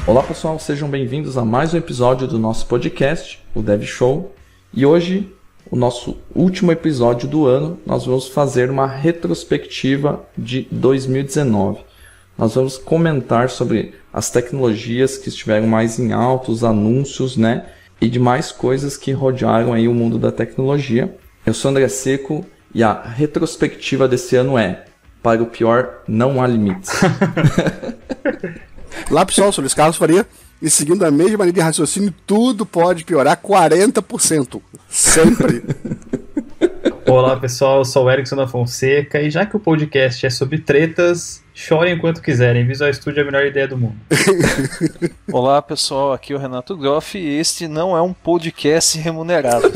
Olá pessoal, sejam bem-vindos a mais um episódio do nosso podcast, o Dev Show. E hoje, o nosso último episódio do ano, nós vamos fazer uma retrospectiva de 2019. Nós vamos comentar sobre as tecnologias que estiveram mais em alta, os anúncios, né? E demais coisas que rodearam aí o mundo da tecnologia. Eu sou André Seco e a retrospectiva desse ano é: para o pior, não há limites. Olá pessoal, sou Luiz Carlos Faria e seguindo a mesma linha de raciocínio, tudo pode piorar 40%, sempre. Olá pessoal, eu sou o Erickson da Fonseca e já que o podcast é sobre tretas, chorem enquanto quiserem, Visual Studio é a melhor ideia do mundo. Olá pessoal, aqui é o Renato Groff e este não é um podcast remunerado.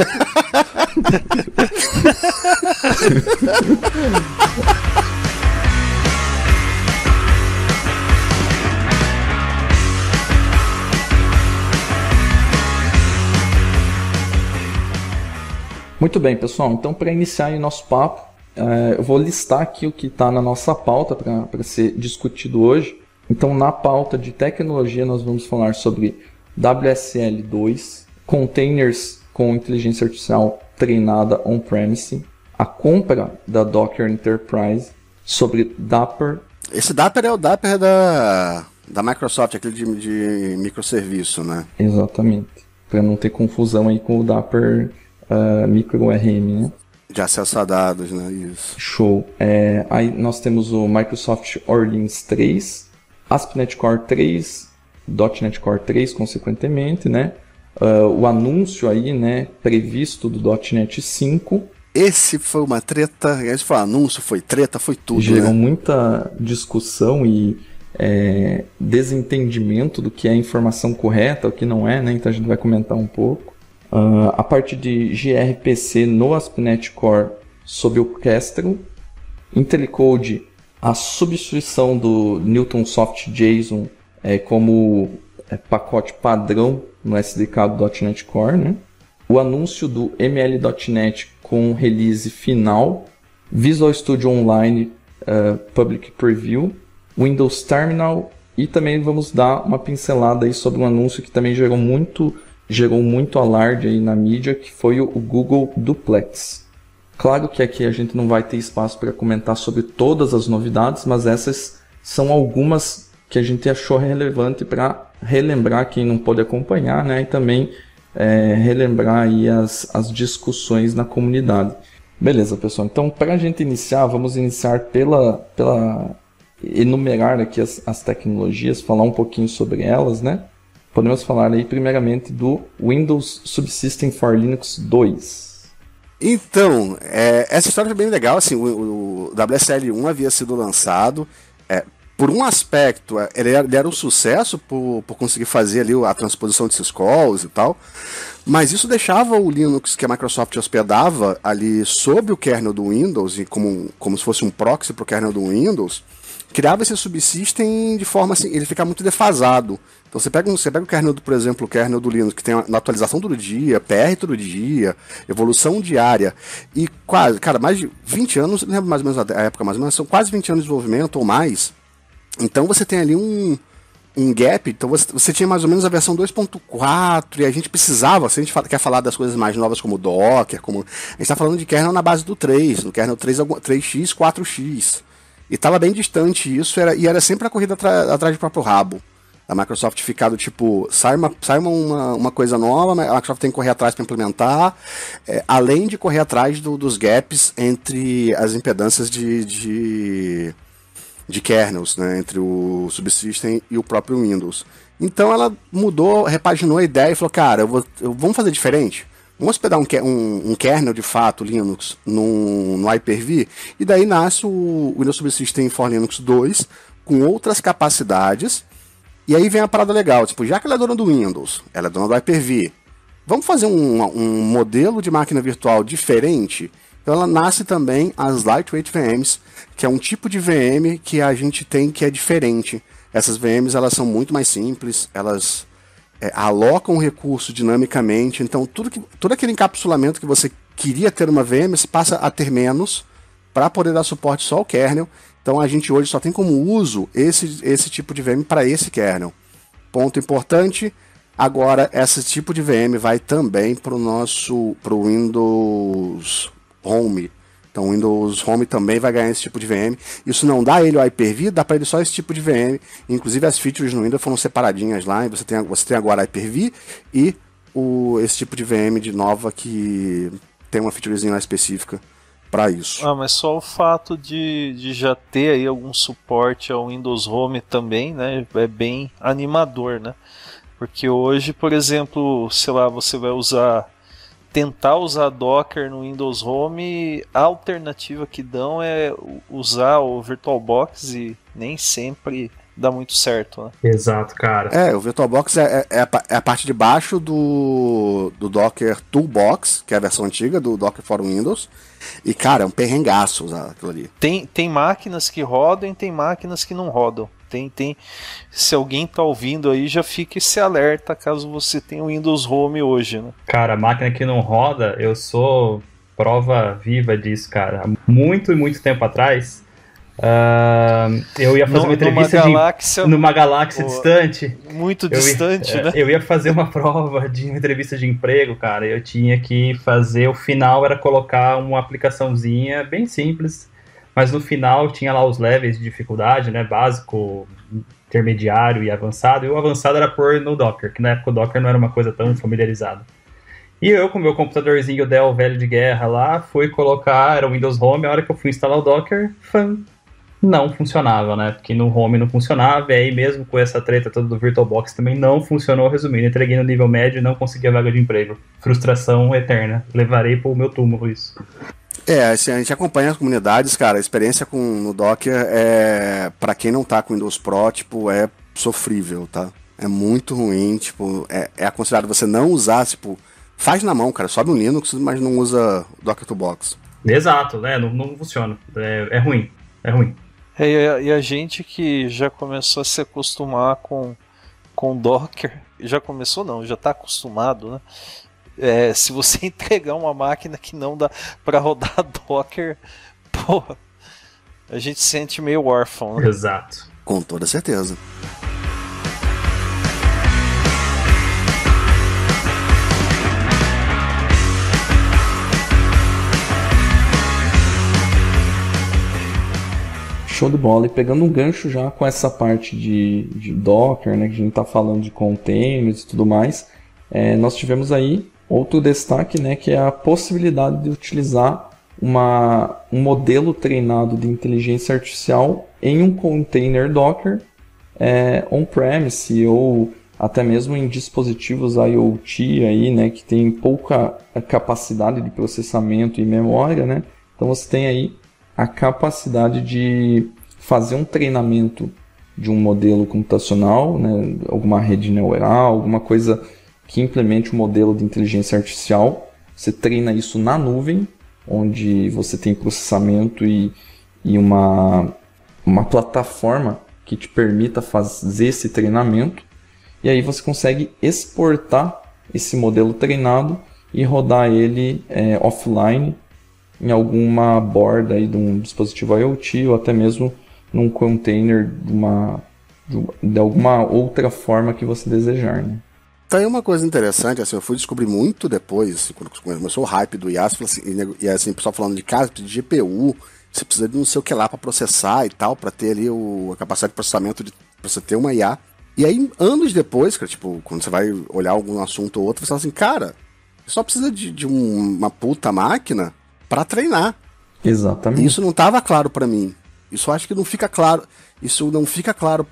Muito bem, pessoal. Então, para iniciar o nosso papo, eu vou listar aqui o que está na nossa pauta para ser discutido hoje. Então, na pauta de tecnologia, nós vamos falar sobre WSL2, containers com inteligência artificial treinada on-premise, a compra da Docker Enterprise, sobre Dapr. Esse Dapr é o Dapr da Microsoft, aquele de microserviço, né? Exatamente. Para não ter confusão aí com o Dapr micro RM, né? De acesso a dados, né? Isso. Show. Aí nós temos o Microsoft Orleans 3, ASP.NET Core 3, .NET Core 3, consequentemente, né? O anúncio aí, né, previsto do .NET 5. Esse foi uma treta, esse foi um anúncio, foi treta, foi tudo, Gerou né? muita discussão e desentendimento do que é informação correta, o que não é, né? Então a gente vai comentar um pouco. A parte de gRPC no ASP.NET Core sob o Kestrel, IntelliCode, a substituição do Newtonsoft JSON como pacote padrão no SDK do .NET Core, né? O anúncio do ML.NET com release final, Visual Studio Online Public Preview, Windows Terminal, e também vamos dar uma pincelada aí sobre um anúncio que também gerou muito alarde aí na mídia, que foi o Google Duplex. Claro que aqui a gente não vai ter espaço para comentar sobre todas as novidades, mas essas são algumas que a gente achou relevante para relembrar quem não pôde acompanhar, né? E também relembrar aí as discussões na comunidade. Beleza, pessoal. Então, para a gente iniciar, vamos iniciar pela enumerar aqui as tecnologias, falar um pouquinho sobre elas, né? Podemos falar aí primeiramente do Windows Subsystem for Linux 2. Então, essa história foi bem legal, assim, o WSL1 havia sido lançado, por um aspecto, ele era um sucesso por conseguir fazer ali a transposição de syscalls e tal, mas isso deixava o Linux que a Microsoft hospedava ali sob o kernel do Windows, e como se fosse um proxy para o kernel do Windows, criava esse subsystem de forma assim, ele fica muito defasado. Então você pega o kernel, por exemplo, o kernel do Linux, que tem na atualização todo dia, PR todo dia, evolução diária, e quase, cara, mais de 20 anos, não lembro mais ou menos a época, mais ou menos, são quase 20 anos de desenvolvimento ou mais. Então você tem ali um gap, então você tinha mais ou menos a versão 2.4, e a gente precisava, se a gente quer falar das coisas mais novas como Docker, a gente está falando de kernel na base do 3, no kernel 3x, 4x. E estava bem distante isso, e era sempre a corrida atrás do próprio rabo. A Microsoft ficado tipo, sai uma coisa nova, a Microsoft tem que correr atrás para implementar, além de correr atrás dos gaps entre as impedâncias de kernels, né, entre o Subsystem e o próprio Windows. Então ela repaginou a ideia e falou, cara, vamos fazer diferente? Vamos hospedar um kernel de fato Linux no Hyper-V, e daí nasce o Windows Subsystem for Linux 2 com outras capacidades. E aí vem a parada legal, tipo, já que ela é dona do Windows, ela é dona do Hyper-V, vamos fazer um modelo de máquina virtual diferente? Então ela nasce também as Lightweight VMs, que é um tipo de VM que a gente tem que é diferente. Essas VMs elas são muito mais simples, elas alocam o recurso dinamicamente, então todo aquele encapsulamento que você queria ter uma VM, você passa a ter menos para poder dar suporte só ao kernel. Então a gente hoje só tem como uso esse tipo de VM para esse kernel. ponto importante, agora esse tipo de VM vai também para o Windows Home. Então o Windows Home também vai ganhar esse tipo de VM. Isso não dá ele o Hyper-V, dá para ele só esse tipo de VM. Inclusive as features no Windows foram separadinhas lá, e você tem agora Hyper-V e esse tipo de VM de nova que tem uma featurezinha lá específica para isso. Mas só o fato de já ter aí algum suporte ao Windows Home também, né, é bem animador, né? Porque hoje, por exemplo, sei lá, você vai tentar usar Docker no Windows Home, a alternativa que dão é usar o VirtualBox e nem sempre dá muito certo, né? Exato, cara. O VirtualBox é a parte de baixo do Docker Toolbox, que é a versão antiga do Docker for Windows. E, cara, é um perrengaço usar aquilo ali. Tem máquinas que rodam e tem máquinas que não rodam. Se alguém tá ouvindo aí, já fica esse alerta caso você tenha o Windows Home hoje, né? Cara, máquina que não roda, eu sou prova viva disso, cara. Muito e muito tempo atrás, eu ia fazer uma entrevista numa galáxia distante. Muito distante, né? Eu ia fazer uma prova de uma entrevista de emprego, cara. Eu tinha que fazer, o final era colocar uma aplicaçãozinha bem simples, mas no final tinha lá os levels de dificuldade, né? Básico, intermediário e avançado. E o avançado era pôr no Docker, que na época o Docker não era uma coisa tão familiarizada. E eu, com o meu computadorzinho Dell velho de guerra lá, fui colocar, era o Windows Home, a hora que eu fui instalar o Docker, não funcionava, né? Porque no Home não funcionava, e aí mesmo com essa treta toda do VirtualBox também não funcionou. Resumindo, entreguei no nível médio e não consegui a vaga de emprego. Frustração eterna. Levarei pro meu túmulo isso. Assim, a gente acompanha as comunidades, cara, a experiência no Docker pra quem não tá com Windows Pro, tipo, é sofrível, tá? É muito ruim, tipo, é aconselhado você não usar, tipo, faz na mão, cara, sobe um Linux, mas não usa Docker Toolbox. Exato, né? Não funciona. É ruim. É ruim. E a gente que já começou a se acostumar com Docker, já começou não, já está acostumado, né? Se você entregar uma máquina que não dá para rodar Docker, porra, a gente se sente meio órfão, né? Exato. Com toda certeza. Show de bola. E pegando um gancho já com essa parte de Docker, né, que a gente está falando de containers e tudo mais, nós tivemos aí outro destaque, né, que é a possibilidade de utilizar um modelo treinado de inteligência artificial em um container Docker on-premise ou até mesmo em dispositivos IoT aí, né, que tem pouca capacidade de processamento e memória, né? Então você tem aí a capacidade de fazer um treinamento de um modelo computacional, né, alguma rede neural, alguma coisa que implemente um modelo de inteligência artificial. Você treina isso na nuvem, onde você tem processamento e uma plataforma que te permita fazer esse treinamento. E aí você consegue exportar esse modelo treinado e rodar ele offline em alguma borda aí de um dispositivo IoT ou até mesmo num container de alguma outra forma que você desejar, né? Tá aí uma coisa interessante, assim, eu fui descobrir muito depois, assim, quando começou o hype do IaaS, assim, e assim, o pessoal falando de casa, de GPU, você precisa de não sei o que lá para processar e tal, para ter ali a capacidade de processamento pra você ter uma IA. E aí, anos depois, cara, tipo, quando você vai olhar algum assunto ou outro, você fala assim, cara, você só precisa de uma puta máquina para treinar. Exatamente. E isso não estava claro para mim. Isso eu acho que não fica claro. Isso não fica claro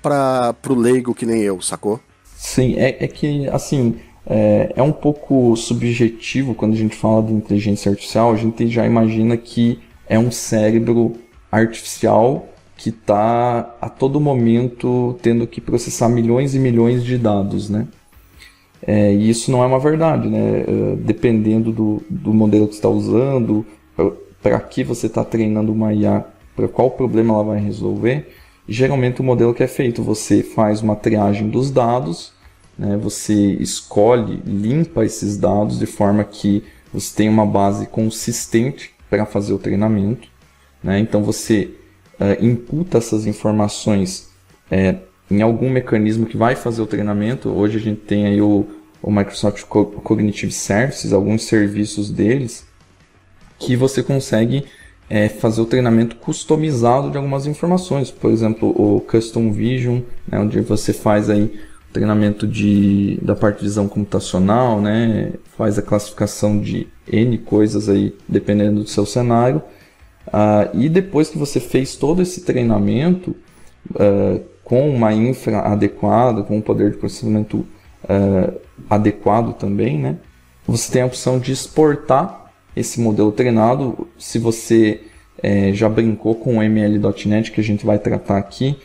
pro leigo que nem eu, sacou? Sim, é que, assim, é um pouco subjetivo quando a gente fala de inteligência artificial. A gente já imagina que é um cérebro artificial que está a todo momento tendo que processar milhões e milhões de dados, né? E isso não é uma verdade, né? Dependendo do modelo que você está usando, para que você está treinando uma IA, para qual problema ela vai resolver, geralmente o modelo que é feito, você faz uma triagem dos dados, né? Você escolhe, limpa esses dados de forma que você tenha uma base consistente para fazer o treinamento, né? Então você imputa essas informações em algum mecanismo que vai fazer o treinamento. Hoje a gente tem aí o Microsoft Cognitive Services, alguns serviços deles, que você consegue fazer o treinamento customizado de algumas informações. Por exemplo, o Custom Vision, né, onde você faz aí o treinamento da parte de visão computacional, né, faz a classificação de N coisas aí, dependendo do seu cenário. E depois que você fez todo esse treinamento, com uma infra adequada, com um poder de processamento adequado também, né, você tem a opção de exportar esse modelo treinado. Se você já brincou com o ML.NET, que a gente vai tratar aqui,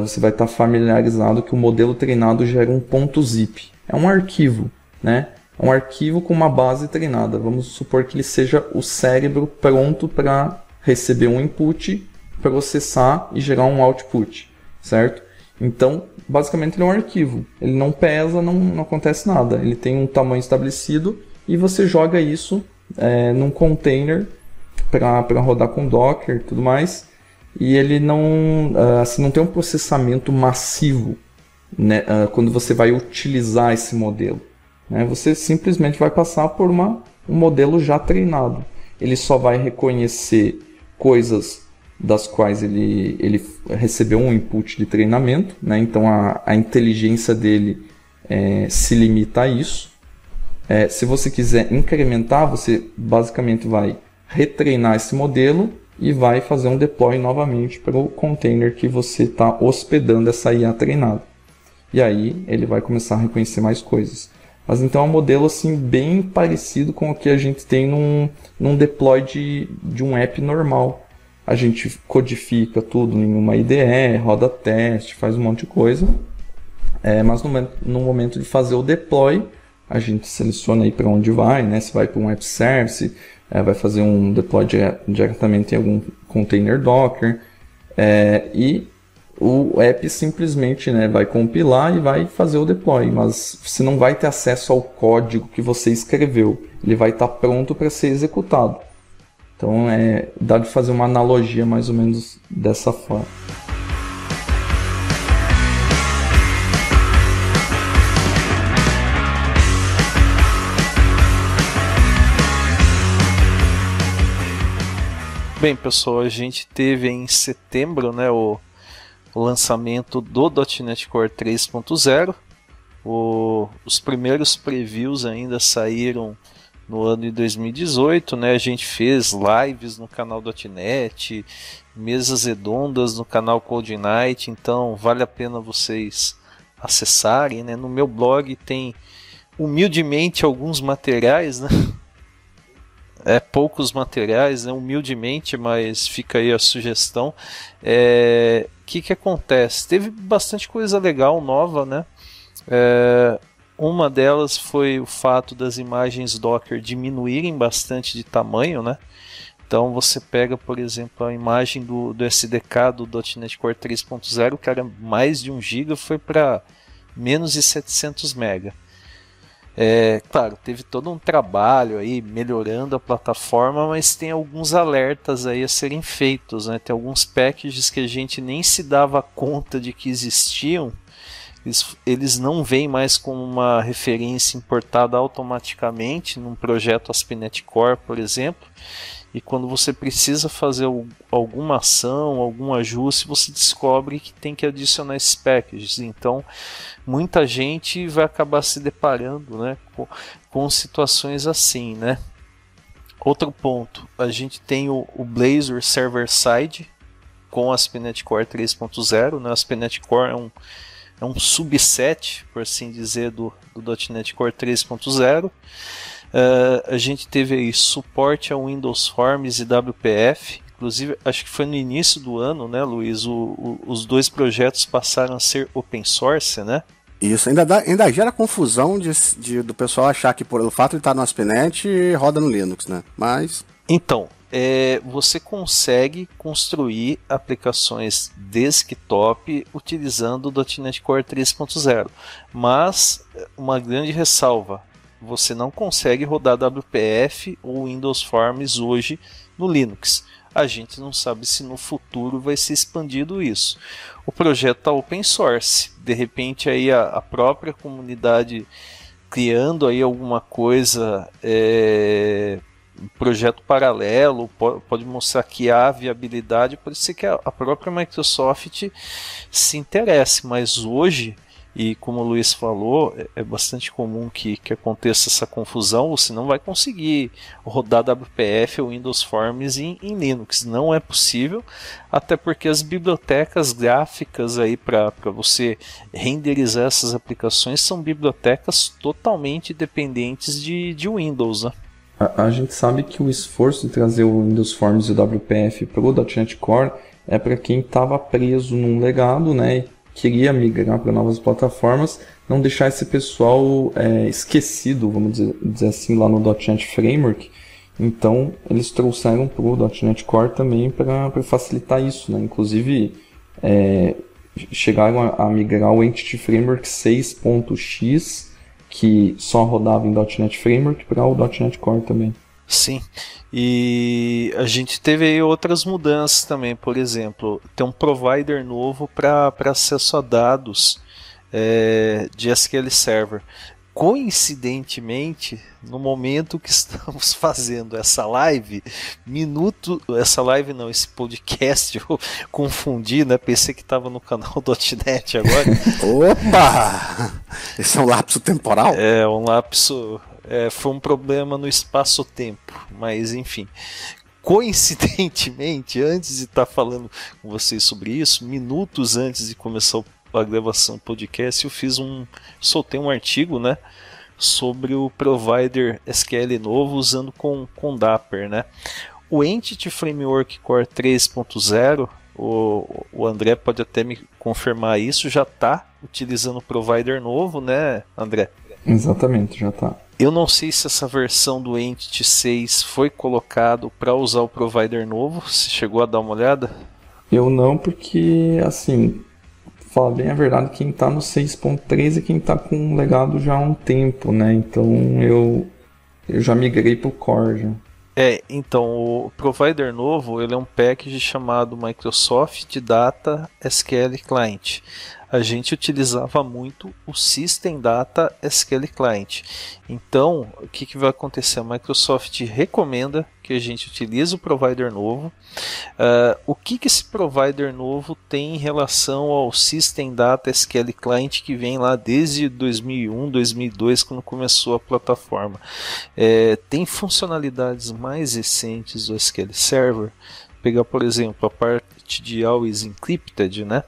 você vai estar familiarizado que o modelo treinado gera um .zip. É um arquivo, né? É um arquivo com uma base treinada. Vamos supor que ele seja o cérebro pronto para receber um input, processar e gerar um output, certo? Então, basicamente ele é um arquivo. Ele não pesa, não acontece nada. Ele tem um tamanho estabelecido e você joga isso num container para rodar com Docker e tudo mais, e ele não tem um processamento massivo, né, quando você vai utilizar esse modelo, né, você simplesmente vai passar por um modelo já treinado. Ele só vai reconhecer coisas das quais ele recebeu um input de treinamento, né, então a inteligência dele se limita a isso. Se você quiser incrementar, você basicamente vai retreinar esse modelo e vai fazer um deploy novamente para o container que você está hospedando essa IA treinada. E aí ele vai começar a reconhecer mais coisas. Mas então é um modelo assim, bem parecido com o que a gente tem num deploy de um app normal. A gente codifica tudo em uma IDE, roda teste, faz um monte de coisa. Mas no momento de fazer o deploy, a gente seleciona aí para onde vai, né? Se vai para um app service, vai fazer um deploy diretamente em algum container Docker, e o app simplesmente, né, vai compilar e vai fazer o deploy, mas você não vai ter acesso ao código que você escreveu, ele vai estar pronto para ser executado. Então dá de fazer uma analogia mais ou menos dessa forma. Bem, pessoal, a gente teve em setembro, né, o lançamento do .NET Core 3.0. Os primeiros previews ainda saíram no ano de 2018, né? A gente fez lives no canal .NET, mesas redondas no canal Code Night, então vale a pena vocês acessarem, né? No meu blog tem humildemente alguns materiais, né? Poucos materiais, né? Humildemente, mas fica aí a sugestão. Que acontece? Teve bastante coisa legal, nova, né? Uma delas foi o fato das imagens Docker diminuírem bastante de tamanho, né? Então você pega, por exemplo, a imagem do SDK do .NET Core 3.0, que era mais de 1 GB, foi para menos de 700 MB. Claro, teve todo um trabalho aí melhorando a plataforma, mas tem alguns alertas aí a serem feitos, né? Tem alguns packages que a gente nem se dava conta de que existiam, eles não vêm mais como uma referência importada automaticamente num projeto ASP.NET Core, por exemplo, e quando você precisa fazer alguma ação, algum ajuste, você descobre que tem que adicionar esses packages. Então muita gente vai acabar se deparando, né, com situações assim, né? Outro ponto, a gente tem o Blazor Server-Side com ASP.NET Core 3.0, né? ASP.NET Core é um subset, por assim dizer, do .NET Core 3.0. A gente teve aí suporte a Windows Forms e WPF. Inclusive, acho que foi no início do ano, né, Luiz? Os dois projetos passaram a ser open source, né? Isso, ainda gera confusão do pessoal achar que por o fato de estar no ASP.NET roda no Linux, né? Mas... Então, você consegue construir aplicações desktop utilizando o .NET Core 3.0, mas uma grande ressalva, você não consegue rodar WPF ou Windows Forms hoje no Linux. A gente não sabe se no futuro vai ser expandido isso. O projeto está open source, de repente aí a própria comunidade criando aí alguma coisa, um projeto paralelo, pode mostrar que há viabilidade, pode ser que a própria Microsoft se interesse, mas hoje, e como o Luiz falou, é bastante comum que aconteça essa confusão. Você não vai conseguir rodar WPF ou Windows Forms em Linux, não é possível, até porque as bibliotecas gráficas aí para você renderizar essas aplicações são bibliotecas totalmente dependentes de Windows, né? A gente sabe que o esforço de trazer o Windows Forms e o WPF para o .NET Core é para quem estava preso num legado, né, e queria migrar para novas plataformas, não deixar esse pessoal esquecido, vamos dizer assim, lá no .NET Framework. Então, eles trouxeram para o .NET Core também para facilitar isso, né? Inclusive, chegaram a migrar o Entity Framework 6.x, que só rodava em .NET Framework, para o .NET Core também. Sim, e a gente teve aí outras mudanças também. Por exemplo, tem um provider novo para acesso a dados de SQL Server. Coincidentemente, no momento que estamos fazendo esse podcast, eu confundi, né? Pensei que estava no canal .NET agora. Opa! Esse é um lapso temporal? É um lapso, foi um problema no espaço-tempo, mas enfim. Coincidentemente, antes de estar falando com vocês sobre isso, minutos antes de começar a gravação do podcast, eu soltei um artigo, né, sobre o provider SQL novo usando com Dapper, né. O Entity Framework Core 3.0, o André pode até me confirmar isso, já está utilizando o provider novo, né, André? Exatamente, já está. Eu não sei se essa versão do Entity 6 foi colocado para usar o provider novo. Você chegou a dar uma olhada? Eu não, porque, assim, falar bem a verdade, quem está no 6.3 é quem está com um legado já há um tempo, né? Então eu já migrei para o Core já. Então, o provider novo, ele é um package chamado Microsoft Data SQL Client. A gente utilizava muito o System Data SQL Client. Então, o que vai acontecer? A Microsoft recomenda que a gente utilize o provider novo. O que esse provider novo tem em relação ao System Data SQL Client que vem lá desde 2001, 2002, quando começou a plataforma? Tem funcionalidades mais recentes do SQL Server. Pegar, por exemplo, a parte de Always Encrypted, né?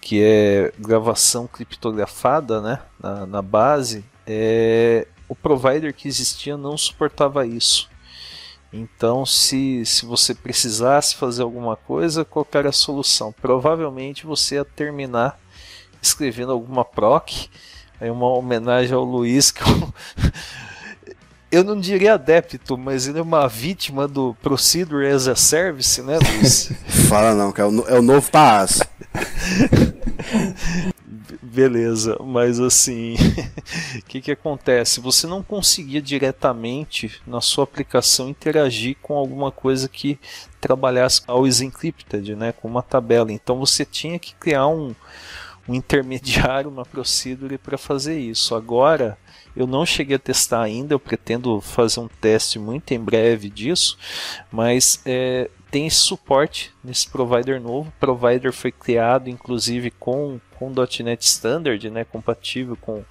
Que é gravação criptografada, né, na base, o provider que existia não suportava isso. Então, se você precisasse fazer alguma coisa, qual era a solução? Provavelmente você ia terminar escrevendo alguma proc, aí uma homenagem ao Luiz, que eu não diria adepto, mas ele é uma vítima do Procedure as a Service, né, Luiz? Fala não, que é o novo PaaS. Beleza, mas assim, o que acontece? Você não conseguia diretamente na sua aplicação interagir com alguma coisa que trabalhasse always encrypted, né, com uma tabela. Então você tinha que criar um intermediário, uma procedure para fazer isso. Agora, eu não cheguei a testar ainda, eu pretendo fazer um teste muito em breve disso, mas tem esse suporte nesse provider novo. O provider foi criado inclusive com .NET Standard, né, compatível com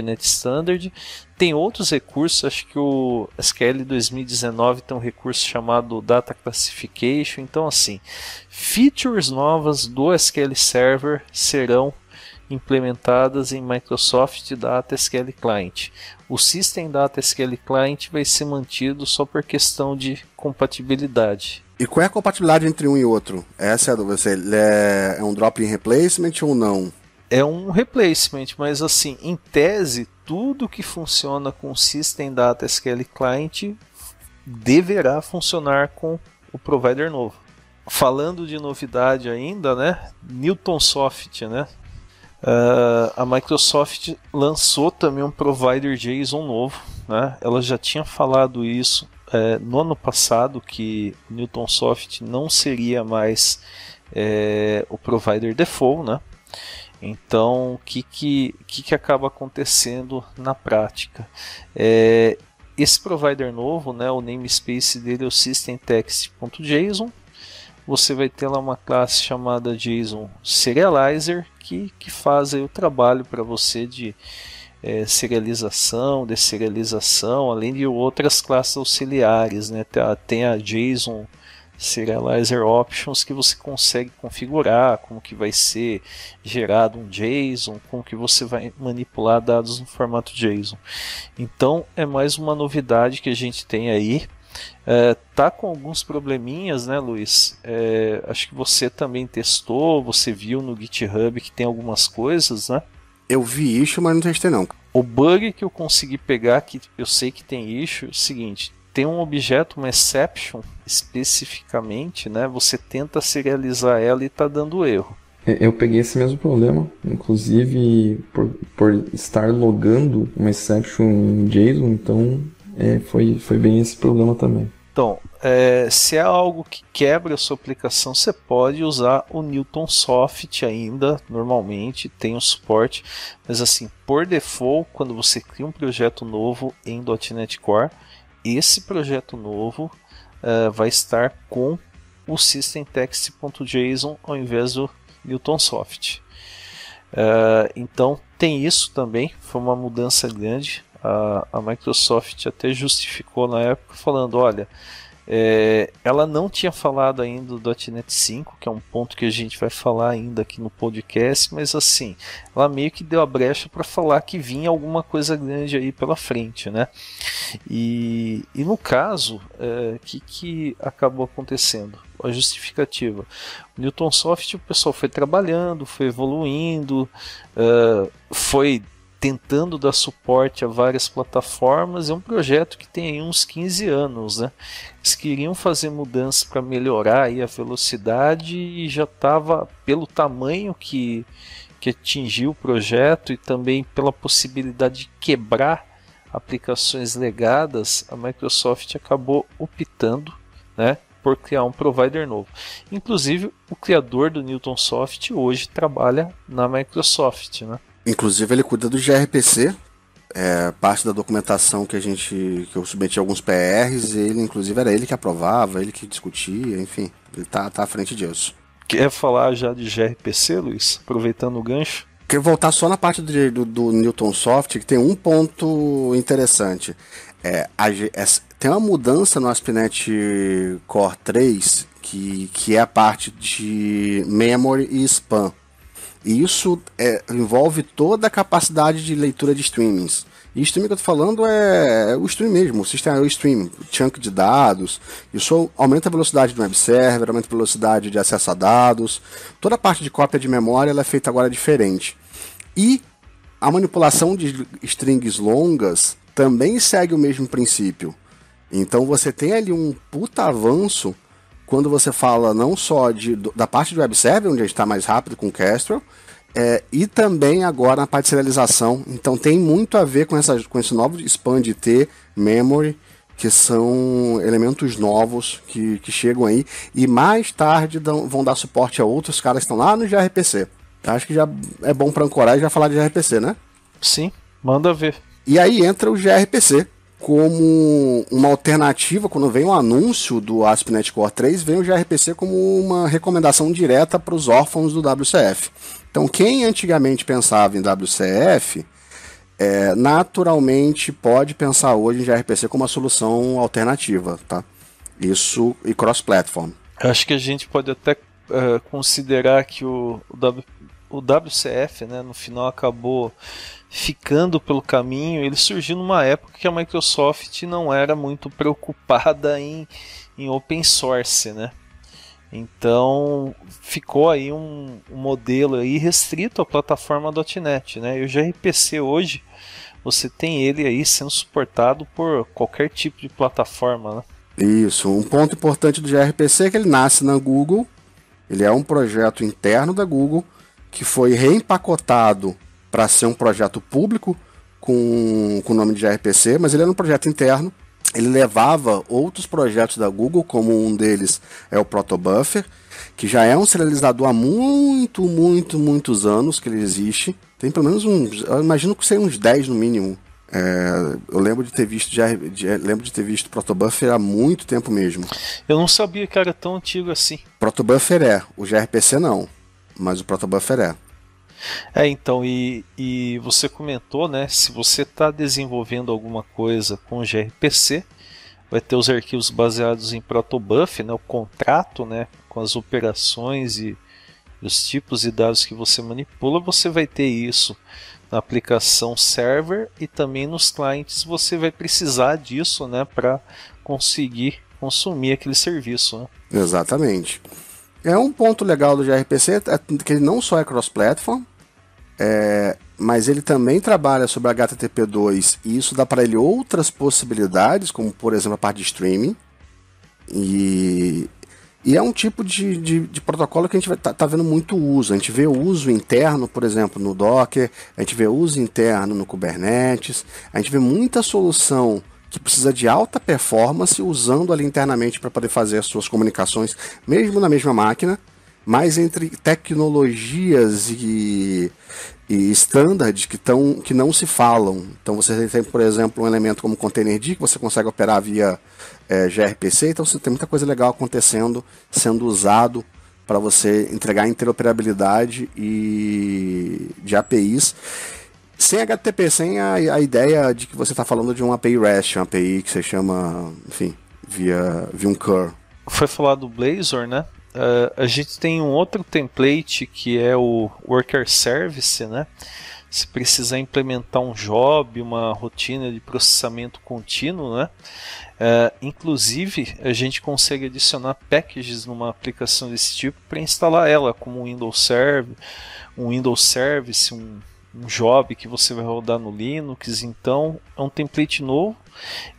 .NET Standard. Tem outros recursos, acho que o SQL 2019 tem um recurso chamado Data Classification. Então, assim, features novas do SQL Server serão implementadas em Microsoft Data SQL Client. O System Data SQL Client vai ser mantido só por questão de compatibilidade. E qual é a compatibilidade entre um e outro? Essa é a dúvida. Ele é um drop-in replacement ou não? É um replacement, mas assim, em tese, tudo que funciona com o System Data SQL Client deverá funcionar com o provider novo. Falando de novidade ainda, né? NewtonSoft, né? A Microsoft lançou também um provider JSON novo, né? Ela já tinha falado isso no ano passado que o Newton Soft não seria mais o provider default, né? Então, o que acaba acontecendo na prática? Esse provider novo, né, o namespace dele é o systemtext.json. Você vai ter lá uma classe chamada JSON Serializer que faz aí o trabalho para você de serialização, desserialização, além de outras classes auxiliares, né? Tem a JSON Serializer Options que você consegue configurar como que vai ser gerado um JSON, como que você vai manipular dados no formato JSON. Então é mais uma novidade que a gente tem aí. Tá com alguns probleminhas, né, Luiz? Acho que você também testou, você viu no GitHub que tem algumas coisas, né? Eu vi isso, mas não testei não. O bug que eu consegui pegar, que eu sei que tem issue, é o seguinte: tem um objeto, uma exception, especificamente, né? Você tenta serializar ela e está dando erro. Eu peguei esse mesmo problema, inclusive por estar logando uma exception em JSON, então foi bem esse problema também. Então, se é algo que quebra a sua aplicação, você pode usar o Newton Soft ainda, normalmente, tem um suporte, mas assim, por default, quando você cria um projeto novo em .NET Core, esse projeto novo vai estar com o systemtext.json ao invés do Newton Soft. Então tem isso também, foi uma mudança grande. A Microsoft até justificou na época falando, olha, ela não tinha falado ainda do .NET 5, que é um ponto que a gente vai falar ainda aqui no podcast, mas assim, ela meio que deu a brecha para falar que vinha alguma coisa grande aí pela frente, né? E no caso, que acabou acontecendo? A justificativa. O Newton Soft, o pessoal foi trabalhando, foi evoluindo, foi tentando dar suporte a várias plataformas. É um projeto que tem aí uns 15 anos, né? Eles queriam fazer mudanças para melhorar aí a velocidade e já estava, pelo tamanho que atingiu o projeto e também pela possibilidade de quebrar aplicações legadas, a Microsoft acabou optando, né, por criar um provider novo. Inclusive, o criador do Newton Soft hoje trabalha na Microsoft, né? Inclusive ele cuida do gRPC, parte da documentação que eu submeti alguns PRs, inclusive era ele que aprovava, ele que discutia, enfim, ele tá à frente disso. Quer falar já de gRPC, Luiz? Aproveitando o gancho. Quero voltar só na parte do Newton Soft, que tem um ponto interessante. Tem uma mudança no ASP.NET Core 3, que é a parte de memory e spam. E isso envolve toda a capacidade de leitura de streamings. E o streaming que eu estou falando é o stream mesmo, o sistema é o stream, chunk de dados. Isso aumenta a velocidade do web server, aumenta a velocidade de acesso a dados. Toda a parte de cópia de memória ela é feita agora diferente. E a manipulação de strings longas também segue o mesmo princípio. Então você tem ali um puta avanço quando você fala não só da parte do web server, onde a gente está mais rápido com o Kestrel, e também agora na parte de serialização. Então tem muito a ver com esse novo span de T, memory, que são elementos novos que chegam aí, e mais tarde vão dar suporte a outros caras que estão lá no gRPC. Acho que já é bom para ancorar e já falar de gRPC, né? Sim, manda ver. E aí entra o gRPC como uma alternativa. Quando vem um anúncio do ASP.NET Core 3, vem o gRPC como uma recomendação direta para os órfãos do WCF. Então quem antigamente pensava em WCF, naturalmente pode pensar hoje em gRPC como uma solução alternativa, tá? Isso e cross-platform. Acho que a gente pode até considerar que o WCF, né, no final acabou ficando pelo caminho. Ele surgiu numa época que a Microsoft não era muito preocupada em open source, né? Então ficou aí um modelo aí restrito à plataforma .NET, né? E o gRPC hoje você tem ele aí sendo suportado por qualquer tipo de plataforma, né? Isso, um ponto importante do gRPC é que ele nasce na Google. Ele é um projeto interno da Google que foi reempacotado para ser um projeto público com o nome de gRPC, mas ele era um projeto interno. ele levava outros projetos da Google, como um deles é o Protobuffer, que já é um serializador há muitos anos que ele existe. Tem pelo menos eu imagino que seja uns 10 no mínimo. Eu lembro de ter visto Protobuffer há muito tempo mesmo. Eu não sabia que era tão antigo assim. Protobuffer o gRPC não, mas o Protobuffer então, e você comentou, né, se você está desenvolvendo alguma coisa com o gRPC, vai ter os arquivos baseados em Protobuffer, né, o contrato, né, com as operações e os tipos de dados que você manipula, você vai ter isso na aplicação server e também nos clientes você vai precisar disso, né, para conseguir consumir aquele serviço. Né? Exatamente. Um ponto legal do gRPC que ele não só é cross-platform, mas ele também trabalha sobre HTTP2 e isso dá para ele outras possibilidades, como por exemplo a parte de streaming. E é um tipo de protocolo que a gente tá vendo muito uso. A gente vê o uso interno, por exemplo, no Docker, a gente vê o uso interno no Kubernetes, a gente vê muita solução que precisa de alta performance usando ali internamente para poder fazer as suas comunicações, mesmo na mesma máquina, mas entre tecnologias e standards que não se falam. Então você tem, por exemplo, um elemento como Containerd que você consegue operar via gRPC, então você tem muita coisa legal acontecendo, sendo usado para você entregar interoperabilidade e de APIs, sem HTTP, sem a ideia de que você está falando de uma API REST, uma API que você chama, enfim, via um curl. Foi falar do Blazor, né? A gente tem um outro template que é o Worker Service, né? Se precisar implementar um job, uma rotina de processamento contínuo, né? Inclusive, a gente consegue adicionar packages numa aplicação desse tipo para instalar ela, como um Windows Service, um job que você vai rodar no Linux. Então, é um template novo.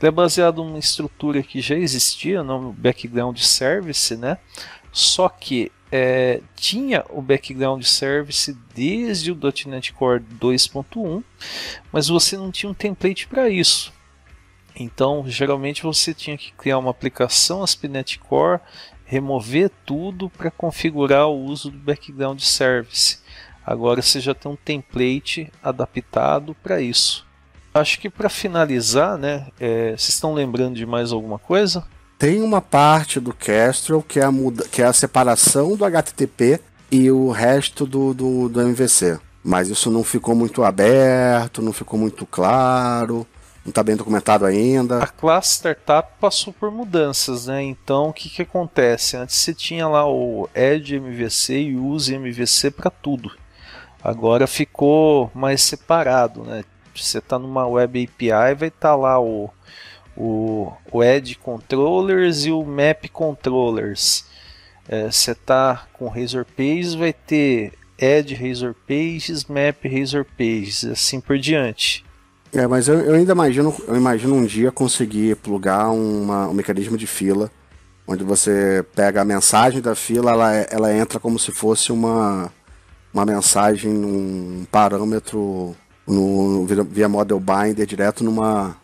Ele é baseado numa estrutura que já existia, no Background Service, né? Só que tinha o Background Service desde o .NET Core 2.1, mas você não tinha um template para isso. Então, geralmente você tinha que criar uma aplicação ASP.NET Core, remover tudo para configurar o uso do Background Service. Agora você já tem um template adaptado para isso. Acho que para finalizar, né, vocês estão lembrando de mais alguma coisa? Tem uma parte do Kestrel que é a separação do HTTP e o resto do MVC. Mas isso não ficou muito aberto, não ficou muito claro, não está bem documentado ainda. A classe Startup passou por mudanças, né? Então o que acontece? Antes você tinha lá o Add MVC e o Use MVC para tudo. Agora ficou mais separado, né? Você está numa Web API, vai estar lá o Add Controllers e o Map Controllers. Você está com Razor Pages, vai ter Add Razor Pages, Map Razor Pages, assim por diante. Mas eu ainda imagino um dia conseguir plugar um mecanismo de fila, onde você pega a mensagem da fila, ela entra como se fosse uma mensagem, um parâmetro via Model Binder direto numa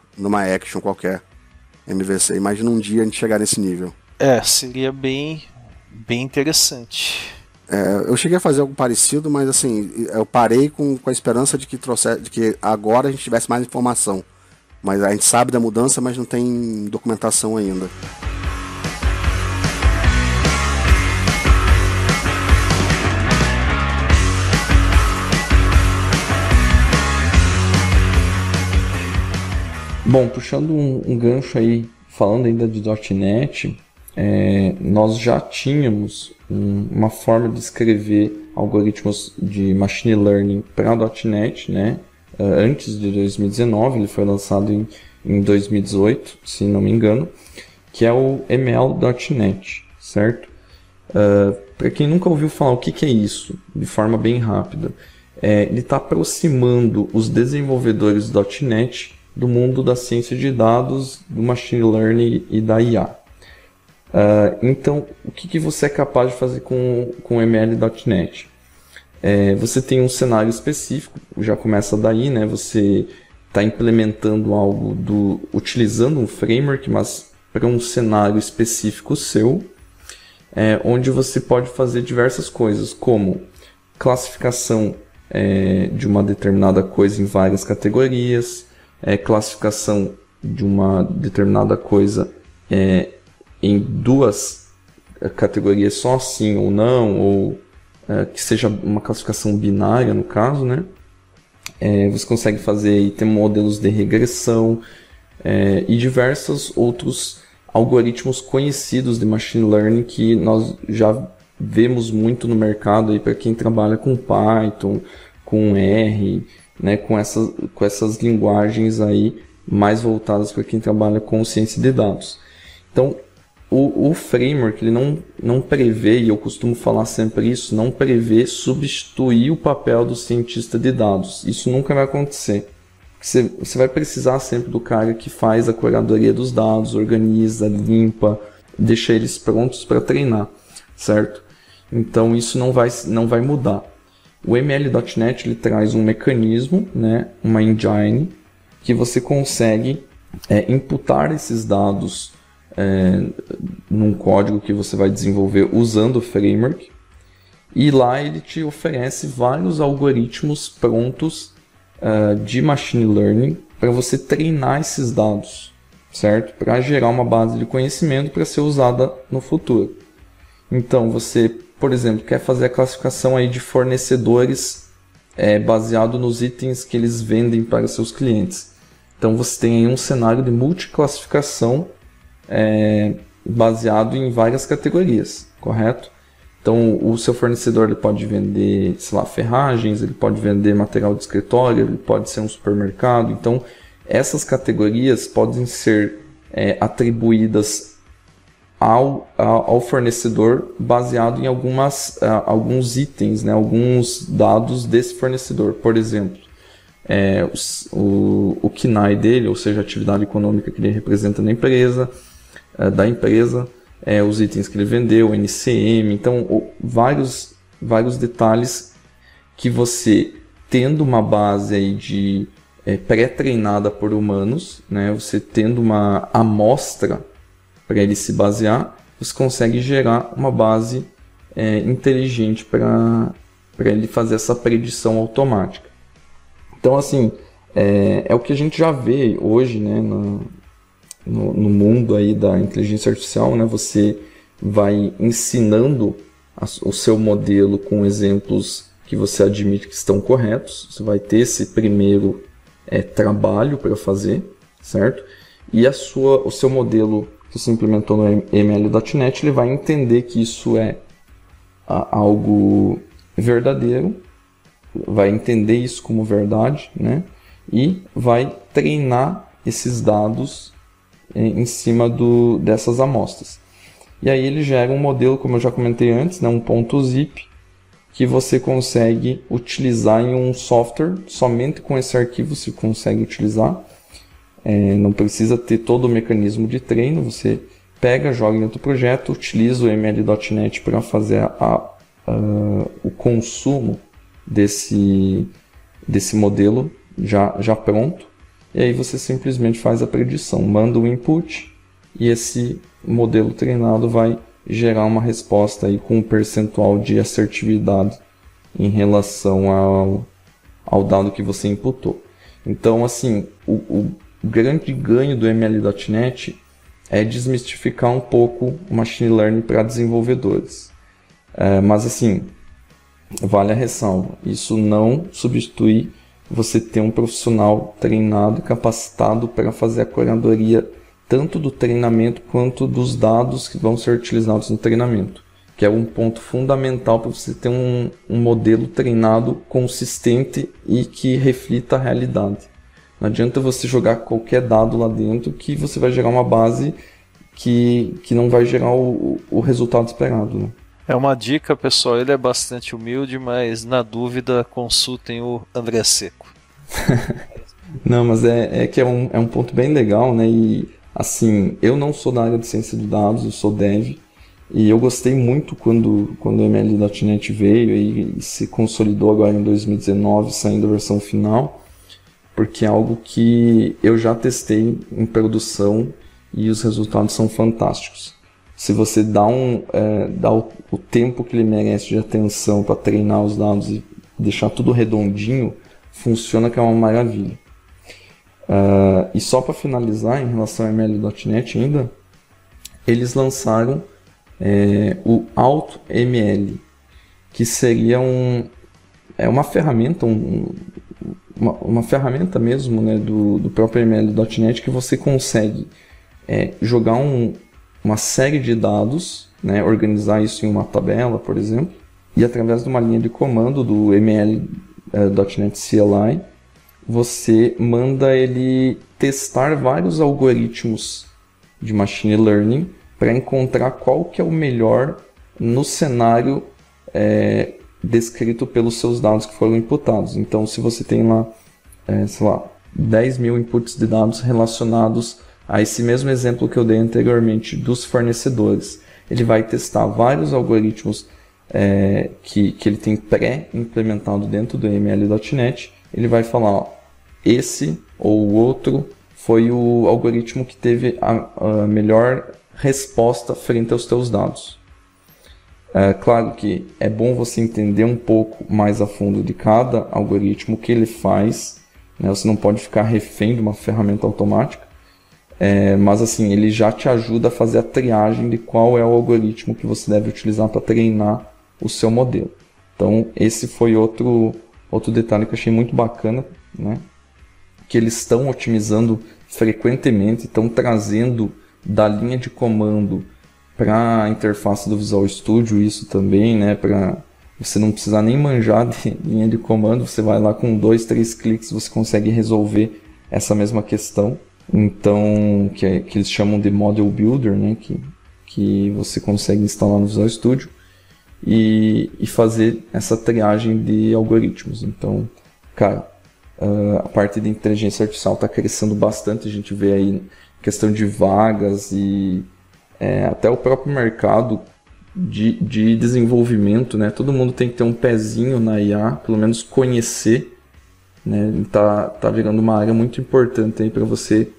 action qualquer MVC. Imagina um dia a gente chegar nesse nível. Seria bem interessante. Eu cheguei a fazer algo parecido, mas assim, eu parei com a esperança de que agora a gente tivesse mais informação. Mas a gente sabe da mudança, mas não tem documentação ainda. Bom, puxando um gancho aí, falando ainda de .NET, nós já tínhamos uma forma de escrever algoritmos de machine learning para .NET, né? Antes de 2019, ele foi lançado em 2018, se não me engano, que é o ML.NET, certo? Para quem nunca ouviu falar o que é isso, de forma bem rápida, ele está aproximando os desenvolvedores do .NET do mundo da ciência de dados, do machine learning e da IA. Então, o que você é capaz de fazer com o ML.NET? Você tem um cenário específico, já começa daí, né? Você está implementando algo utilizando um framework, mas para um cenário específico seu, onde você pode fazer diversas coisas, como classificação de uma determinada coisa em várias categorias, classificação de uma determinada coisa em duas categorias só sim ou não, ou que seja uma classificação binária no caso, né? Você consegue fazer e ter modelos de regressão e diversos outros algoritmos conhecidos de machine learning que nós já vemos muito no mercado para quem trabalha com Python, com R, né, com essas linguagens aí mais voltadas para quem trabalha com ciência de dados. Então, o framework ele não prevê, e eu costumo falar sempre isso, não prevê substituir o papel do cientista de dados. Isso nunca vai acontecer. Você vai precisar sempre do cara que faz a curadoria dos dados, organiza, limpa, deixa eles prontos para treinar, certo? Então isso não vai mudar. O ML.NET ele traz um mecanismo, né, uma engine, que você consegue imputar esses dados num código que você vai desenvolver usando o framework, e lá ele te oferece vários algoritmos prontos de machine learning para você treinar esses dados, certo? Para gerar uma base de conhecimento para ser usada no futuro. Então você, por exemplo, quer fazer a classificação aí de fornecedores baseado nos itens que eles vendem para seus clientes. Então você tem aí um cenário de multiclassificação baseado em várias categorias, correto? Então o seu fornecedor ele pode vender, sei lá, ferragens, ele pode vender material de escritório, ele pode ser um supermercado. Então essas categorias podem ser atribuídas ao fornecedor baseado em alguns itens, né, alguns dados desse fornecedor. Por exemplo, o KNAI dele, ou seja, a atividade econômica que ele representa na empresa, da empresa, os itens que ele vendeu, o NCM, então vários detalhes que você, tendo uma base aí de pré-treinada por humanos, né, você tendo uma amostra para ele se basear, você consegue gerar uma base inteligente para ele fazer essa predição automática. Então, assim, é o que a gente já vê hoje, né, no mundo aí da inteligência artificial, né? Você vai ensinando o seu modelo com exemplos que você admite que estão corretos. Você vai ter esse primeiro trabalho para fazer, certo? E o seu modelo que você implementou no ML.NET, ele vai entender que isso é algo verdadeiro, vai entender isso como verdade, né? E vai treinar esses dados em cima dessas amostras. E aí ele gera um modelo, como eu já comentei antes, né, um ponto zip, que você consegue utilizar em um software. Somente com esse arquivo você consegue utilizar. Não precisa ter todo o mecanismo de treino. Você pega, joga em outro projeto, utiliza o ML.NET para fazer o consumo desse modelo já pronto. E aí você simplesmente faz a predição, manda o input e esse modelo treinado vai gerar uma resposta aí com um percentual de assertividade em relação ao dado que você imputou. Então, assim, o grande ganho do ML.NET é desmistificar um pouco o machine learning para desenvolvedores. Mas, assim, vale a ressalva, isso não substitui você ter um profissional treinado, capacitado para fazer a curadoria tanto do treinamento quanto dos dados que vão ser utilizados no treinamento, que é um ponto fundamental para você ter um modelo treinado consistente e que reflita a realidade. Não adianta você jogar qualquer dado lá dentro que você vai gerar uma base que não vai gerar o resultado esperado, né? É uma dica, pessoal, ele é bastante humilde, mas na dúvida consultem o André Seco. Não, mas que é um ponto bem legal, né? E assim, eu não sou da área de ciência de dados, eu sou dev, e eu gostei muito quando o ML.NET veio e se consolidou agora em 2019, saindo a versão final, porque é algo que eu já testei em produção e os resultados são fantásticos. Se você dá o tempo que ele merece de atenção para treinar os dados e deixar tudo redondinho, funciona que é uma maravilha. E só para finalizar, em relação ao ML.NET ainda, eles lançaram o AutoML, que seria uma ferramenta, uma ferramenta mesmo, né, do próprio ML.NET, que você consegue jogar uma série de dados, né, organizar isso em uma tabela, por exemplo, e através de uma linha de comando do ML.NET CLI, você manda ele testar vários algoritmos de machine learning para encontrar qual que é o melhor no cenário descrito pelos seus dados que foram inputados. Então, se você tem lá, 10 mil inputs de dados relacionados a esse mesmo exemplo que eu dei anteriormente dos fornecedores, ele vai testar vários algoritmos que ele tem pré-implementado dentro do ML.NET. Ele vai falar, esse ou o outro foi o algoritmo que teve a melhor resposta frente aos teus dados. Claro que é bom você entender um pouco mais a fundo de cada algoritmo, o que ele faz, né? Você não pode ficar refém de uma ferramenta automática, mas assim, ele já te ajuda a fazer a triagem de qual é o algoritmo que você deve utilizar para treinar o seu modelo. Então esse foi outro detalhe que eu achei muito bacana, né? Que eles estão otimizando frequentemente, estão trazendo da linha de comando para a interface do Visual Studio isso também, né? Para você não precisar nem manjar de linha de comando, você vai lá com 2, 3 cliques, você consegue resolver essa mesma questão. Então, que eles chamam de Model Builder, né? Que você consegue instalar no Visual Studio e fazer essa triagem de algoritmos. Então, cara, a parte de inteligência artificial está crescendo bastante, a gente vê aí questão de vagas e até o próprio mercado de desenvolvimento, né? Todo mundo tem que ter um pezinho na IA, pelo menos conhecer, né? Tá virando uma área muito importante aí para você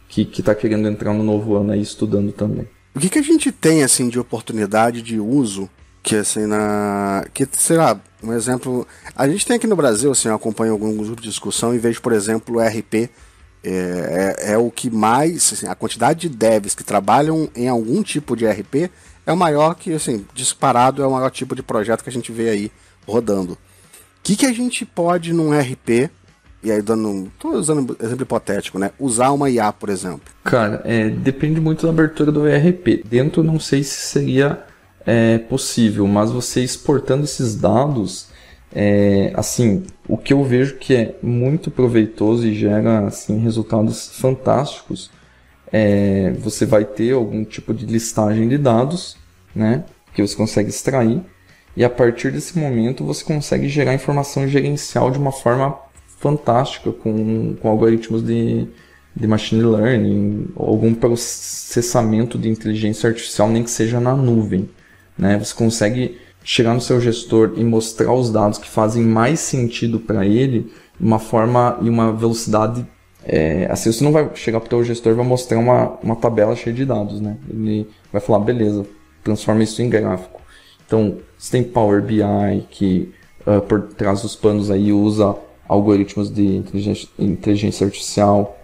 que está querendo entrar no novo ano aí estudando também. O que a gente tem assim de oportunidade de uso que assim sei lá, um exemplo, a gente tem aqui no Brasil, assim, eu acompanho alguns grupos de discussão e vejo, por exemplo, o RP é o que mais, assim, a quantidade de devs que trabalham em algum tipo de RP é o maior que, assim, disparado é o maior tipo de projeto que a gente vê aí rodando. O que a gente pode num RP, e aí tô usando um exemplo hipotético, né, usar uma IA, por exemplo? Cara, depende muito da abertura do ERP. Dentro não sei se seria possível, mas você exportando esses dados, assim, o que eu vejo que é muito proveitoso e gera assim, resultados fantásticos, você vai ter algum tipo de listagem de dados, né, que você consegue extrair, e a partir desse momento você consegue gerar informação gerencial de uma forma fantástica com algoritmos de machine learning, algum processamento de inteligência artificial, nem que seja na nuvem, né? Você consegue chegar no seu gestor e mostrar os dados que fazem mais sentido para ele de uma forma e uma velocidade. Assim, você não vai chegar para o seu gestor e vai mostrar uma tabela cheia de dados, né? Ele vai falar, beleza, transforma isso em gráfico. Então, você tem Power BI, que por trás dos panos aí usa algoritmos de inteligência artificial.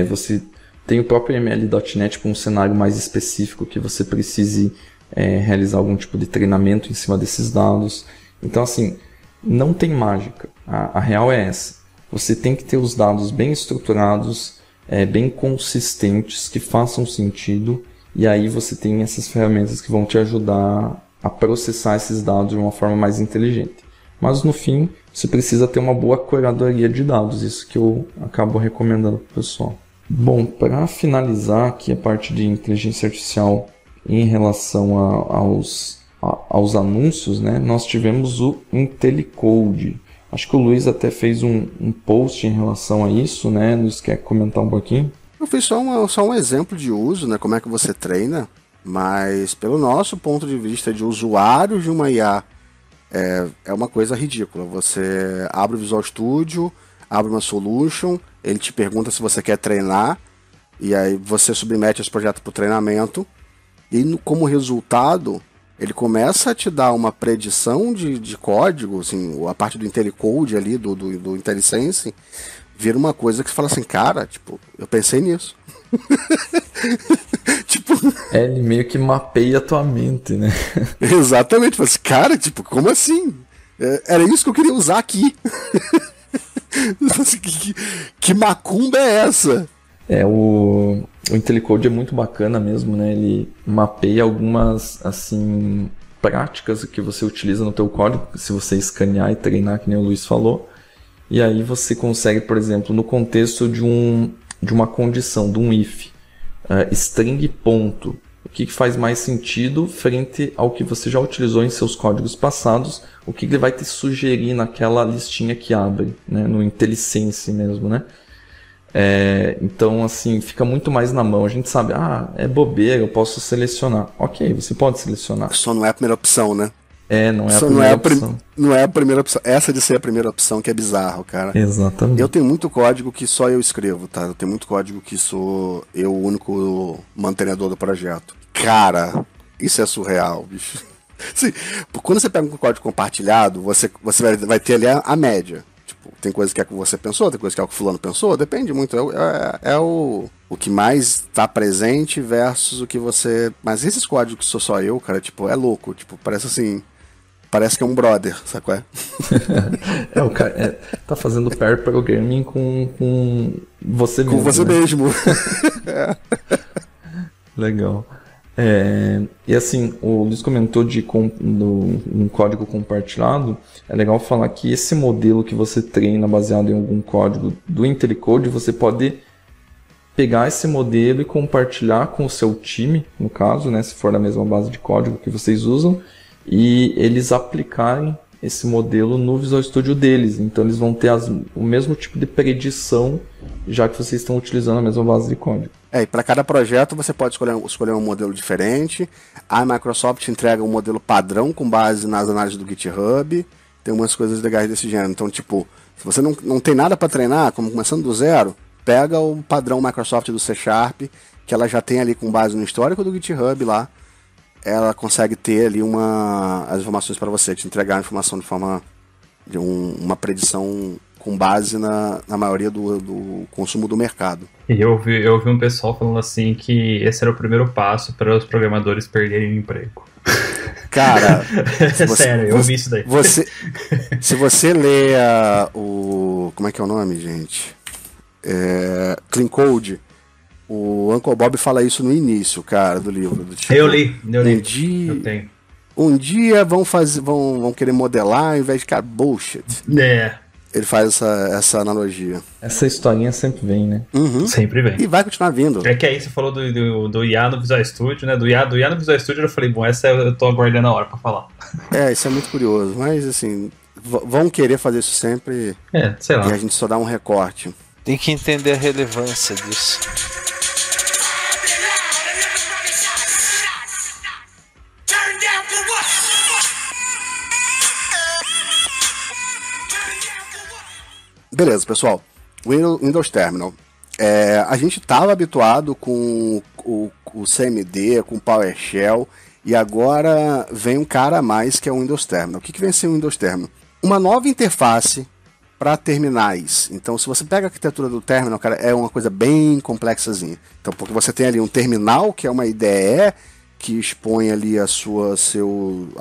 Você tem o próprio ML.NET com um cenário mais específico que você precise realizar algum tipo de treinamento em cima desses dados. Então, assim, não tem mágica. A real é essa. Você tem que ter os dados bem estruturados, bem consistentes, que façam sentido, e aí você tem essas ferramentas que vão te ajudar a processar esses dados de uma forma mais inteligente. Mas, no fim, você precisa ter uma boa curadoria de dados, isso que eu acabo recomendando para o pessoal. Bom, para finalizar aqui a parte de inteligência artificial em relação aos anúncios, né, nós tivemos o IntelliCode. Acho que o Luiz até fez um post em relação a isso, né? Luiz, quer comentar um pouquinho? Eu fiz só um exemplo de uso, né, como é que você treina, mas pelo nosso ponto de vista de usuário de uma IA, é uma coisa ridícula. Você abre o Visual Studio, abre uma solution, ele te pergunta se você quer treinar, e aí você submete esse projeto para o treinamento, e como resultado, ele começa a te dar uma predição de código, assim, a parte do IntelliCode ali, do IntelliSense, vira uma coisa que você fala assim, cara, tipo, eu pensei nisso. Tipo... ele meio que mapeia a tua mente, né? Exatamente, assim, cara, tipo, como assim? Era isso que eu queria usar aqui. que macumba é essa? O IntelliCode é muito bacana mesmo, né? Ele mapeia algumas, assim, práticas que você utiliza no teu código, se você escanear e treinar, que nem o Luiz falou. E aí você consegue, por exemplo, no contexto de uma condição, de um if, string ponto, o que faz mais sentido frente ao que você já utilizou em seus códigos passados, o que ele vai te sugerir naquela listinha que abre, né? No IntelliSense mesmo, né? Então, assim, fica muito mais na mão. A gente sabe, é bobeira, eu posso selecionar. Ok, você pode selecionar. Só não é a primeira opção, né? Não é a primeira opção. Não é a primeira opção. Essa de ser a primeira opção que é bizarro, cara. Exatamente. Eu tenho muito código que só eu escrevo, tá? Eu tenho muito código que sou eu o único mantenedor do projeto. Cara, isso é surreal, bicho. Sim, quando você pega um código compartilhado, você vai ter ali a média. Tipo, tem coisa que é o que você pensou, tem coisa que é o que o fulano pensou, depende muito. É o que mais tá presente versus o que você... Mas esses códigos que sou só eu, cara, tipo, é louco. Tipo, parece assim... Parece que é um brother, sabe qual é? O cara tá fazendo pair programming com você mesmo. Com você mesmo. Legal. E assim, o Luiz comentou de um código compartilhado. É legal falar que esse modelo que você treina baseado em algum código do IntelliCode, você pode pegar esse modelo e compartilhar com o seu time, no caso, né, se for da mesma base de código que vocês usam, e eles aplicarem esse modelo no Visual Studio deles. Então eles vão ter o mesmo tipo de predição, já que vocês estão utilizando a mesma base de código. E para cada projeto você pode escolher um modelo diferente. A Microsoft entrega um modelo padrão com base nas análises do GitHub. Tem umas coisas legais desse gênero. Então, tipo, se você não tem nada para treinar, como começando do zero, pega o padrão Microsoft do C#, que ela já tem ali com base no histórico do GitHub lá. Ela consegue ter ali as informações para você, te entregar a informação de forma de uma predição com base na maioria do consumo do mercado. E eu ouvi um pessoal falando assim que esse era o primeiro passo para os programadores perderem o emprego. Cara, sério, eu ouvi isso daí. Se você lê como é que é o nome, gente? Clean Code. O Uncle Bob fala isso no início, cara, do livro. Tipo, eu li. Eu tenho. Um dia vão querer modelar ao invés de, cara, bullshit. Ele faz essa analogia. Essa historinha sempre vem, né? Uhum. Sempre vem. E vai continuar vindo. É que aí você falou do IA no Visual Studio, né? Do IA no Visual Studio eu falei, bom, essa eu tô aguardando a hora pra falar. Isso é muito curioso. Mas, assim, vão querer fazer isso sempre. Sei lá. E a gente só dá um recorte. Tem que entender a relevância disso. Beleza, pessoal. Windows Terminal. A gente estava habituado com o CMD, com o PowerShell, e agora vem um cara a mais que é o Windows Terminal. O que vem a ser o Windows Terminal? Uma nova interface para terminais. Então, se você pega a arquitetura do terminal, cara, é uma coisa bem complexazinha. Então, porque você tem ali um terminal, que é uma IDE, que expõe ali a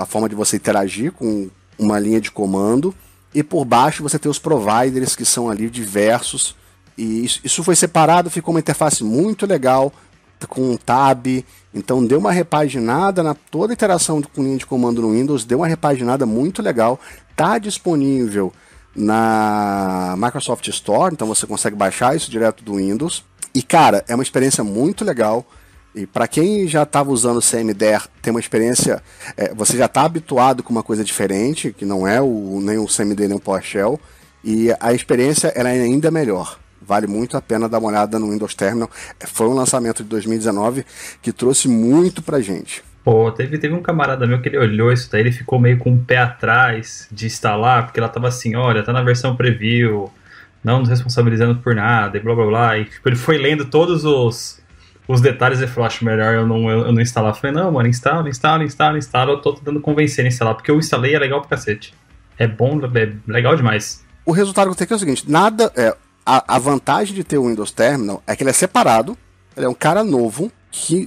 forma de você interagir com uma linha de comando, e por baixo você tem os providers, que são ali diversos, e isso foi separado, ficou uma interface muito legal, com um tab. Então deu uma repaginada toda a interação com linha de comando no Windows, deu uma repaginada muito legal, está disponível na Microsoft Store, então você consegue baixar isso direto do Windows, e cara, é uma experiência muito legal. E para quem já estava usando o CMDR, tem uma experiência, você já está habituado com uma coisa diferente, que não é nem o CMD nem o PowerShell, e a experiência ela é ainda melhor. Vale muito a pena dar uma olhada no Windows Terminal. Foi um lançamento de 2019 que trouxe muito pra gente. Pô, teve um camarada meu que ele olhou isso daí, ele ficou meio com o pé atrás de instalar, porque ela tava assim, olha, tá na versão preview, não nos responsabilizando por nada, e blá blá blá. E tipo, ele foi lendo todos os detalhes e falou, acho melhor eu não instalar. Eu falei, não, mano, instala, eu tô tentando convencer a instalar, porque eu instalei, é legal pra cacete. É bom, é legal demais. O resultado que eu tenho aqui é o seguinte, a vantagem de ter o Windows Terminal é que ele é separado, ele é um cara novo,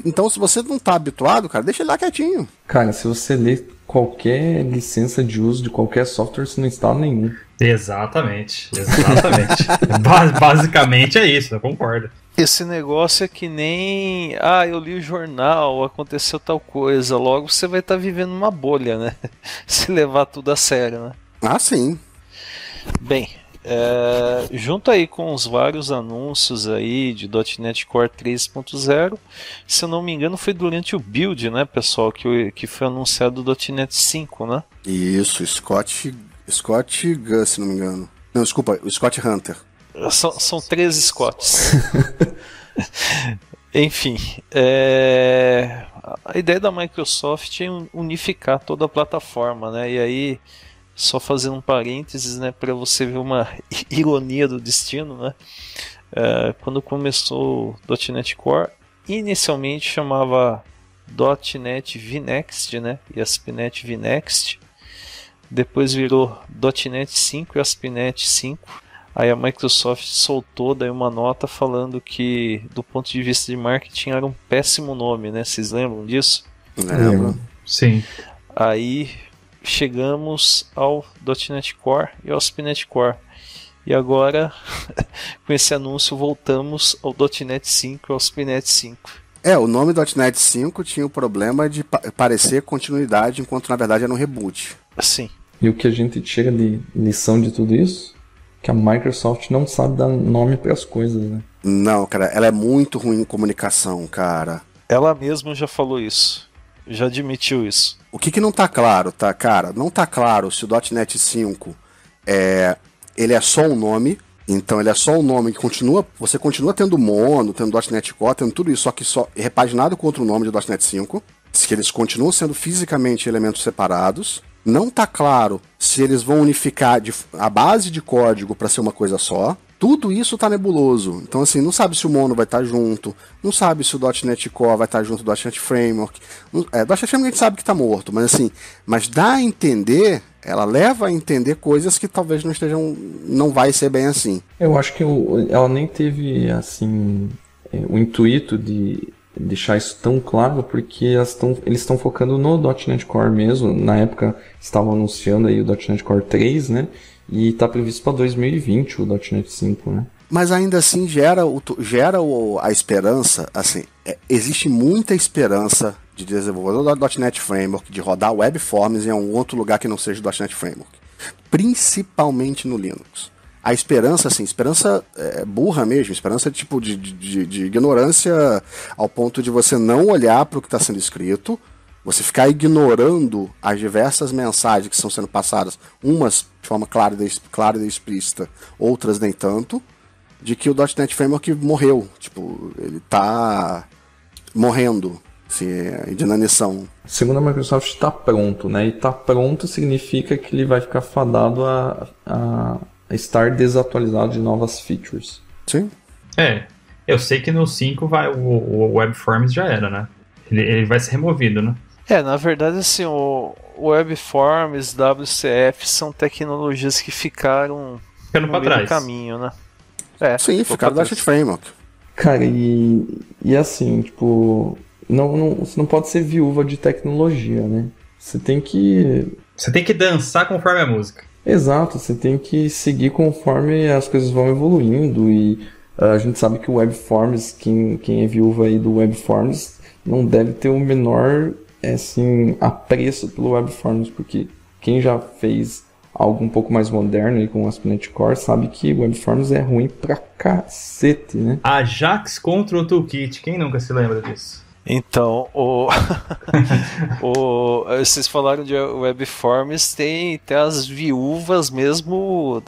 então se você não tá habituado, cara, deixa ele lá quietinho. Cara, se você ler qualquer licença de uso de qualquer software, você não instala nenhum. Exatamente. Basicamente é isso, eu concordo. Esse negócio é que nem, eu li o jornal, aconteceu tal coisa, logo você vai estar vivendo uma bolha, né? Se levar tudo a sério, né? Ah, sim. Bem, junto aí com os vários anúncios aí de .NET Core 3.0, se eu não me engano foi durante o build, né, pessoal, que foi anunciado o .NET 5, né? Isso, Scott Gus, se não me engano. Não, desculpa, o Scott Hunter. São 13 Scotts. Enfim, a ideia da Microsoft é unificar toda a plataforma, né? E aí, só fazendo um parênteses, né, para você ver uma ironia do destino, né? Quando começou o .NET Core, inicialmente chamava .NET VNext, né? E ASP.NET VNext. Depois virou .NET 5 e ASP.NET 5. Aí a Microsoft soltou daí uma nota falando que, do ponto de vista de marketing, era um péssimo nome, né? Vocês lembram disso? Lembro. Sim. Aí chegamos ao .NET Core e ao ASP.NET Core. E agora, com esse anúncio, voltamos ao .NET 5 e ao ASP.NET 5. O nome .NET 5 tinha o problema de parecer continuidade, enquanto na verdade era um reboot. Sim. E o que a gente tira de lição de tudo isso? Que a Microsoft não sabe dar nome para as coisas, né? Não, cara, ela é muito ruim em comunicação, cara. Ela mesma já falou isso. Já admitiu isso. O que não tá claro, tá, cara? Não tá claro se o .NET 5 ele é só um nome. Então ele é só um nome que você continua tendo Mono, tendo .NET Core, tendo tudo isso, só que só repaginado com outro nome de .NET 5. Que eles continuam sendo fisicamente elementos separados. Não tá claro se eles vão unificar a base de código para ser uma coisa só. Tudo isso tá nebuloso. Então, assim, não sabe se o Mono vai estar junto, não sabe se o .NET Core vai estar junto do .NET Framework. O .NET Framework a gente sabe que tá morto, mas assim, dá a entender, ela leva a entender coisas que talvez não vai ser bem assim. Eu acho que ela nem teve, assim, o intuito de deixar isso tão claro, porque eles estão focando no .NET Core mesmo. Na época estavam anunciando aí o .NET Core 3, né? E está previsto para 2020 o .NET 5, né? Mas ainda assim gera a esperança, assim, existe muita esperança de desenvolvedor do .NET Framework, de rodar Web Forms em um outro lugar que não seja o .NET Framework. Principalmente no Linux. A esperança, assim, esperança burra mesmo, esperança tipo de ignorância ao ponto de você não olhar para o que está sendo escrito, você ficar ignorando as diversas mensagens que estão sendo passadas, umas de forma clara e explícita, outras nem tanto, de que o .NET Framework morreu, tipo, ele está morrendo, assim, de inanição. Segundo a Microsoft, está pronto, né? E está pronto significa que ele vai ficar fadado a estar desatualizado de novas features. Sim. Eu sei que no 5 o WebForms já era, né? Ele vai ser removido, né? Na verdade, assim, o WebForms, WCF são tecnologias que ficaram ficando para trás. No caminho, né? Sim, ficaram do .NET Framework. Cara, e assim, tipo, você não pode ser viúva de tecnologia, né? Você tem que dançar conforme a música. Exato, você tem que seguir conforme as coisas vão evoluindo, e a gente sabe que o WebForms, quem é viúva aí do WebForms, não deve ter o menor, assim, apreço pelo WebForms, porque quem já fez algo um pouco mais moderno aí com o ASP.NET Core sabe que o WebForms é ruim pra cacete, né? Ajax contra o Toolkit, quem nunca se lembra disso? Então, vocês falaram de WebForms, tem as viúvas mesmo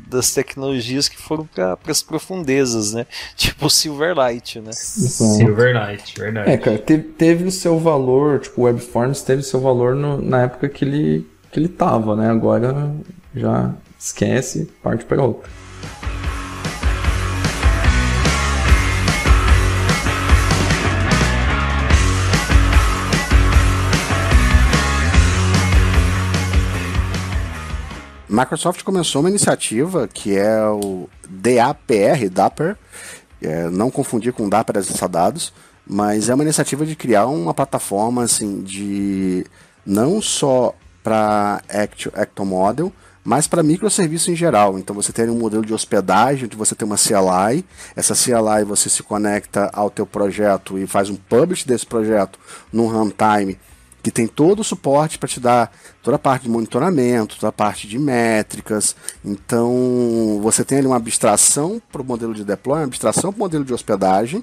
das tecnologias que foram para as profundezas, né? Tipo o Silverlight, né? Silverlight, verdade. Cara, teve o seu valor, tipo, o WebForms teve o seu valor na época que ele tava, né? Agora já esquece, parte para outra. Microsoft começou uma iniciativa que é o Dapper, não confundir com Dapper Acessadados, mas é uma iniciativa de criar uma plataforma assim, de não só para Actor Model, mas para microserviço em geral. Então você tem um modelo de hospedagem, onde você tem uma CLI, essa CLI você se conecta ao teu projeto e faz um publish desse projeto no runtime, que tem todo o suporte para te dar toda a parte de monitoramento, toda a parte de métricas. Então você tem ali uma abstração para o modelo de deploy, uma abstração para o modelo de hospedagem.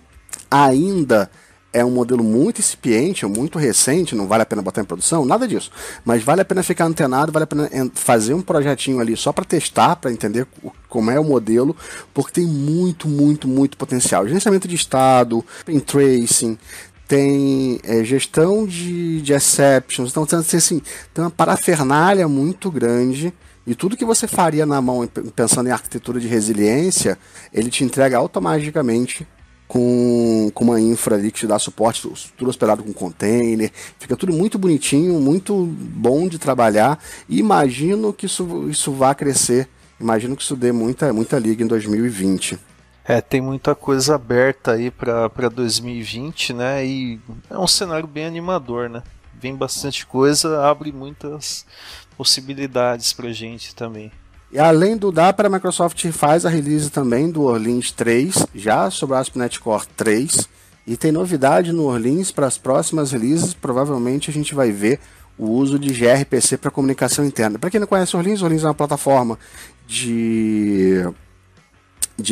Ainda é um modelo muito incipiente, muito recente, não vale a pena botar em produção, nada disso. Mas vale a pena ficar antenado, vale a pena fazer um projetinho ali só para testar, para entender como é o modelo, porque tem muito, muito, muito potencial. Gerenciamento de estado, tem tracing, tem gestão de exceptions, então assim, tem uma parafernália muito grande, e tudo que você faria na mão pensando em arquitetura de resiliência, ele te entrega automaticamente com uma infra ali que te dá suporte, tudo hospedado com container, fica tudo muito bonitinho, muito bom de trabalhar, e imagino que isso vá crescer, imagino que isso dê muita liga em 2020. Tem muita coisa aberta aí para 2020, né? E é um cenário bem animador, né? Vem bastante coisa, abre muitas possibilidades pra gente também. E além do Dapper, a Microsoft faz a release também do Orleans 3, já sobre o ASP.NET Core 3. E tem novidade no Orleans para as próximas releases, provavelmente a gente vai ver o uso de gRPC para comunicação interna. Para quem não conhece o Orleans é uma plataforma de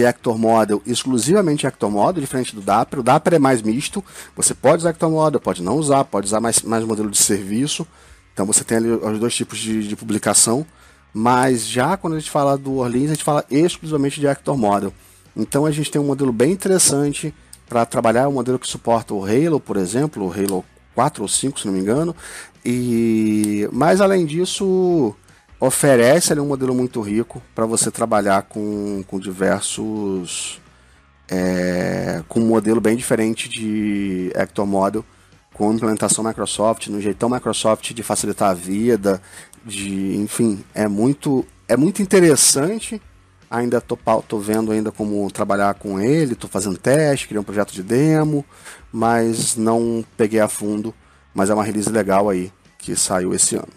Actor Model, exclusivamente Actor Model, diferente do Dapper. O Dapper é mais misto, você pode usar Actor Model, pode não usar, pode usar mais modelo de serviço, então você tem ali os dois tipos de publicação, mas já quando a gente fala do Orleans, a gente fala exclusivamente de Actor Model. Então a gente tem um modelo bem interessante para trabalhar, um modelo que suporta o Halo, por exemplo, o Halo 4 ou 5, se não me engano, mas além disso oferece ali um modelo muito rico para você trabalhar com diversos com um modelo bem diferente de Actor Model, com implementação Microsoft, no jeitão Microsoft de facilitar a vida, enfim, é muito interessante. Ainda tô vendo ainda como trabalhar com ele, tô fazendo teste, criei um projeto de demo, mas não peguei a fundo, mas é uma release legal aí que saiu esse ano.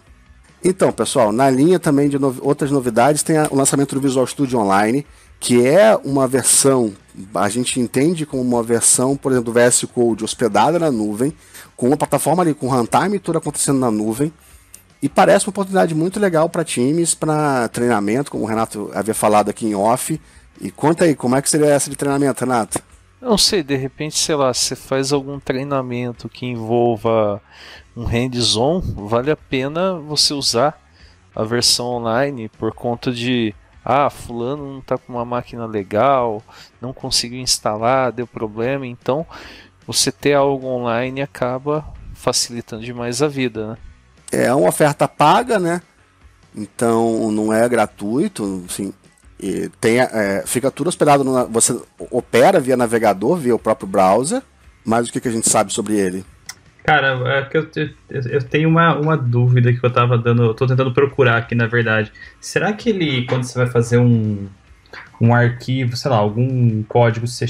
Então, pessoal, na linha também de outras novidades, tem o lançamento do Visual Studio Online, que é uma versão, a gente entende como uma versão, por exemplo, do VS Code hospedada na nuvem, com uma plataforma ali, com runtime tudo acontecendo na nuvem, e parece uma oportunidade muito legal para times, para treinamento, como o Renato havia falado aqui em off. E conta aí, como é que seria essa de treinamento, Renato? Não sei, de repente, sei lá, você faz algum treinamento que envolva um hands-on, vale a pena você usar a versão online por conta de fulano não está com uma máquina legal, não conseguiu instalar, deu problema, então você ter algo online acaba facilitando demais a vida, né? É uma oferta paga, né? Então não é gratuito, assim, e fica tudo hospedado, você opera via navegador, via o próprio browser, mas o que a gente sabe sobre ele? Cara, é que eu tenho uma dúvida que eu tô tentando procurar aqui, na verdade. Será que quando você vai fazer um arquivo, sei lá, algum código C#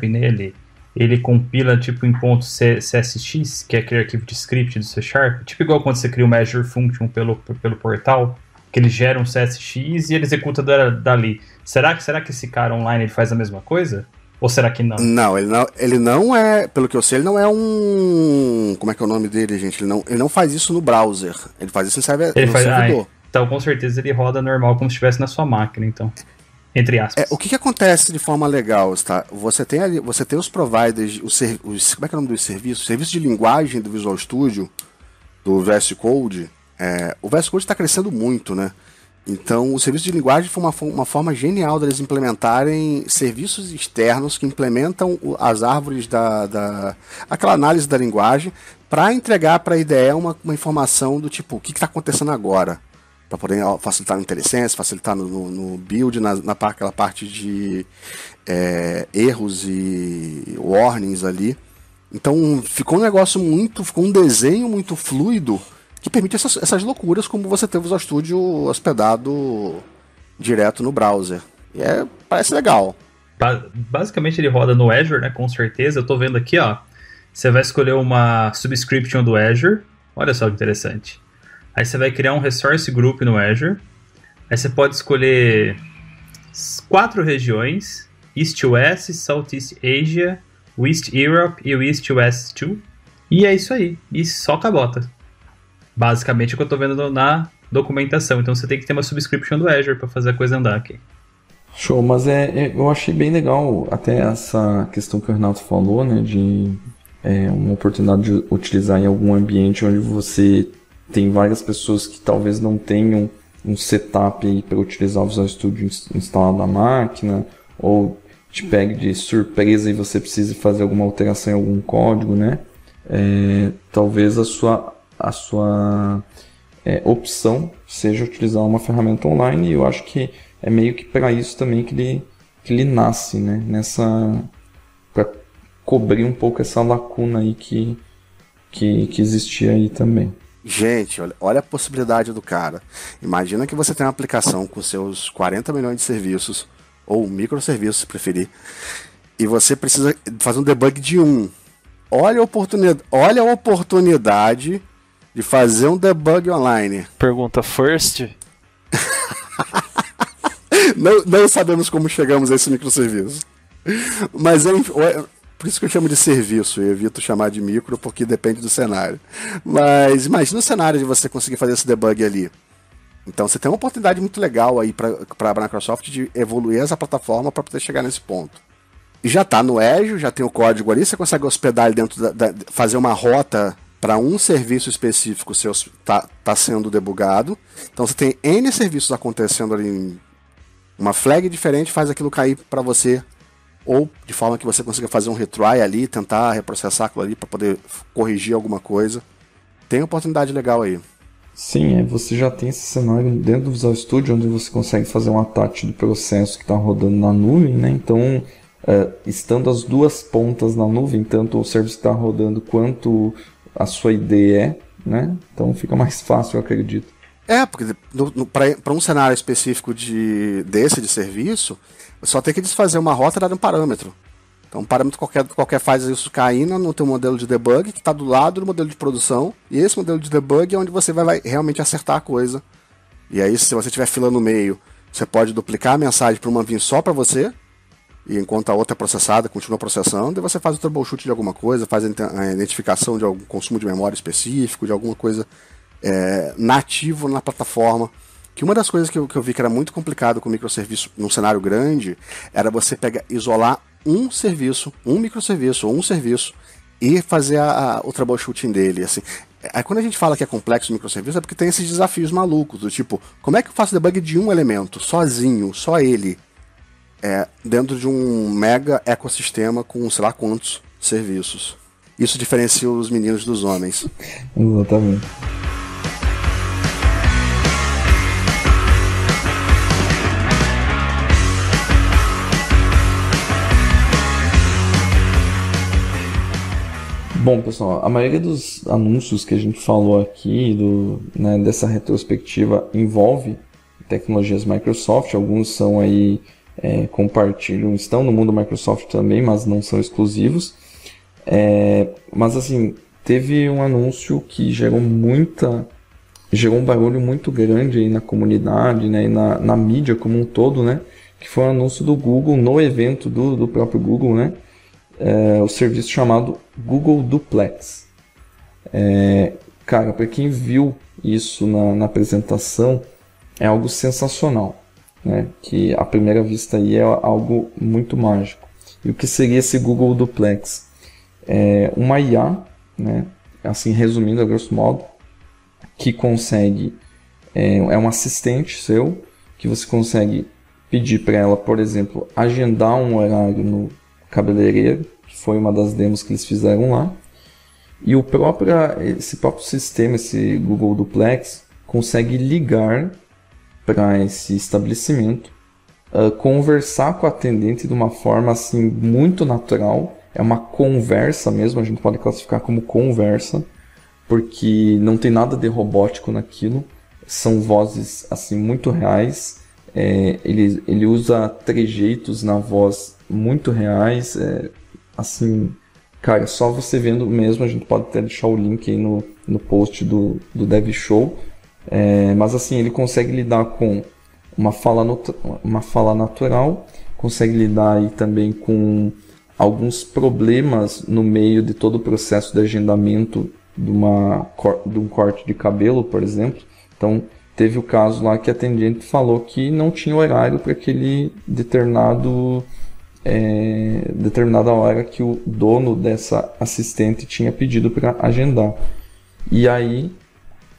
nele, ele compila tipo em ponto .csx, que é aquele arquivo de script do C#, tipo igual quando você cria o measure function pelo portal, que ele gera um CSX e ele executa dali. Será que esse cara online ele faz a mesma coisa? Ou será que não? Não, ele não é, pelo que eu sei, ele não é um... Como é que é o nome dele, gente? Ele não faz isso no browser. Ele faz isso no servidor. Então, com certeza, ele roda normal como se estivesse na sua máquina, então. Entre aspas. O que acontece de forma legal, tá? Você tem os providers, como é que é o nome dos serviços? O serviço de linguagem do Visual Studio, do VS Code. O VS Code está crescendo muito, né? Então, o serviço de linguagem foi uma forma genial deles implementarem serviços externos que implementam as árvores aquela análise da linguagem para entregar para a IDE uma informação do tipo, o que está acontecendo agora? para poder facilitar no IntelliSense, facilitar no build, naquela parte de erros e warnings ali. Então ficou um desenho muito fluido que permite essas loucuras, como você ter o Visual Studio hospedado direto no browser. E parece legal. Basicamente ele roda no Azure, né, com certeza. Eu tô vendo aqui, ó. Você vai escolher uma subscription do Azure. Olha só que interessante. Aí você vai criar um resource group no Azure. Aí você pode escolher 4 regiões: East West, Southeast Asia, West Europe e West West 2. E é isso aí. E só cabota. Basicamente é o que eu tô vendo na documentação. Então você tem que ter uma subscription do Azure para fazer a coisa andar aqui. Show, mas eu achei bem legal até essa questão que o Renato falou, né, de uma oportunidade de utilizar em algum ambiente onde você tem várias pessoas que talvez não tenham um setup para utilizar o Visual Studio instalado na máquina, ou te pegue de surpresa e você precise fazer alguma alteração em algum código, né? Talvez a sua opção seja utilizar uma ferramenta online, e eu acho que é meio que para isso também que ele nasce, né? Para cobrir um pouco essa lacuna aí que existia aí também. Gente, olha a possibilidade do cara. Imagina que você tem uma aplicação com seus 40 milhões de serviços, ou microserviços, se preferir, e você precisa fazer um debug de um. Olha a oportunidade de fazer um debug online. Pergunta first. Não sabemos como chegamos a esse microserviço. Mas por isso que eu chamo de serviço, eu evito chamar de micro, porque depende do cenário. Mas imagina o cenário de você conseguir fazer esse debug ali. Então você tem uma oportunidade muito legal aí para a Microsoft de evoluir essa plataforma para poder chegar nesse ponto. E já está no Azure, já tem o código ali, você consegue hospedar ali dentro, fazer uma rota para um serviço específico seu tá sendo debugado. Então você tem N serviços acontecendo ali, uma flag diferente faz aquilo cair para você, ou de forma que você consiga fazer um retry ali, tentar reprocessar aquilo ali para poder corrigir alguma coisa. Tem oportunidade legal aí. Sim, você já tem esse cenário dentro do Visual Studio, onde você consegue fazer um attach do processo que está rodando na nuvem, né? Então, estando as duas pontas na nuvem, tanto o serviço que está rodando quanto a sua IDE, né? Então fica mais fácil, eu acredito. Porque para um cenário específico desse de serviço, só tem que desfazer uma rota dado um parâmetro. Então um parâmetro qualquer faz isso cair no teu modelo de debug, que está do lado do modelo de produção, e esse modelo de debug é onde você vai realmente acertar a coisa. E aí, se você tiver fila no meio, você pode duplicar a mensagem para uma vir só para você, e enquanto a outra é processada, continua processando, e você faz o troubleshoot de alguma coisa, faz a identificação de algum consumo de memória específico, de alguma coisa nativo na plataforma. Que uma das coisas que eu vi que era muito complicado com microserviço num cenário grande era você isolar um serviço, um microserviço ou um serviço e fazer o troubleshooting dele. Assim. Aí quando a gente fala que é complexo o microserviço é porque tem esses desafios malucos, do tipo, como é que eu faço debug de um elemento, sozinho, só ele, dentro de um mega ecossistema com sei lá quantos serviços. Isso diferencia os meninos dos homens. Exatamente. Bom, pessoal, a maioria dos anúncios que a gente falou aqui, dessa retrospectiva, envolve tecnologias Microsoft. Alguns são aí, compartilham, estão no mundo Microsoft também, mas não são exclusivos. Mas assim, teve um anúncio que gerou um barulho muito grande aí na comunidade, né, e na mídia como um todo, né, que foi um anúncio do Google no evento do próprio Google, né, o serviço chamado Google Duplex. Cara, para quem viu isso na apresentação, é algo sensacional, né, que à primeira vista aí é algo muito mágico. E o que seria esse Google Duplex? Uma IA, né, assim, resumindo a grosso modo, que consegue, um assistente seu, que você consegue pedir para ela, por exemplo, agendar um horário no cabeleireiro, que foi uma das demos que eles fizeram lá, e esse próprio sistema, esse Google Duplex, consegue ligar para esse estabelecimento, conversar com o atendente de uma forma assim muito natural. É uma conversa mesmo, a gente pode classificar como conversa, porque não tem nada de robótico naquilo, são vozes assim muito reais. Ele usa trejeitos na voz muito reais, assim, cara, só você vendo mesmo. A gente pode até deixar o link aí no post do Dev Show, mas assim, ele consegue lidar com uma fala natural, consegue lidar aí também com alguns problemas no meio de todo o processo de agendamento de um corte de cabelo, por exemplo. Então, teve o caso lá que a atendente falou que não tinha horário para aquele determinada hora que o dono dessa assistente tinha pedido para agendar. E aí,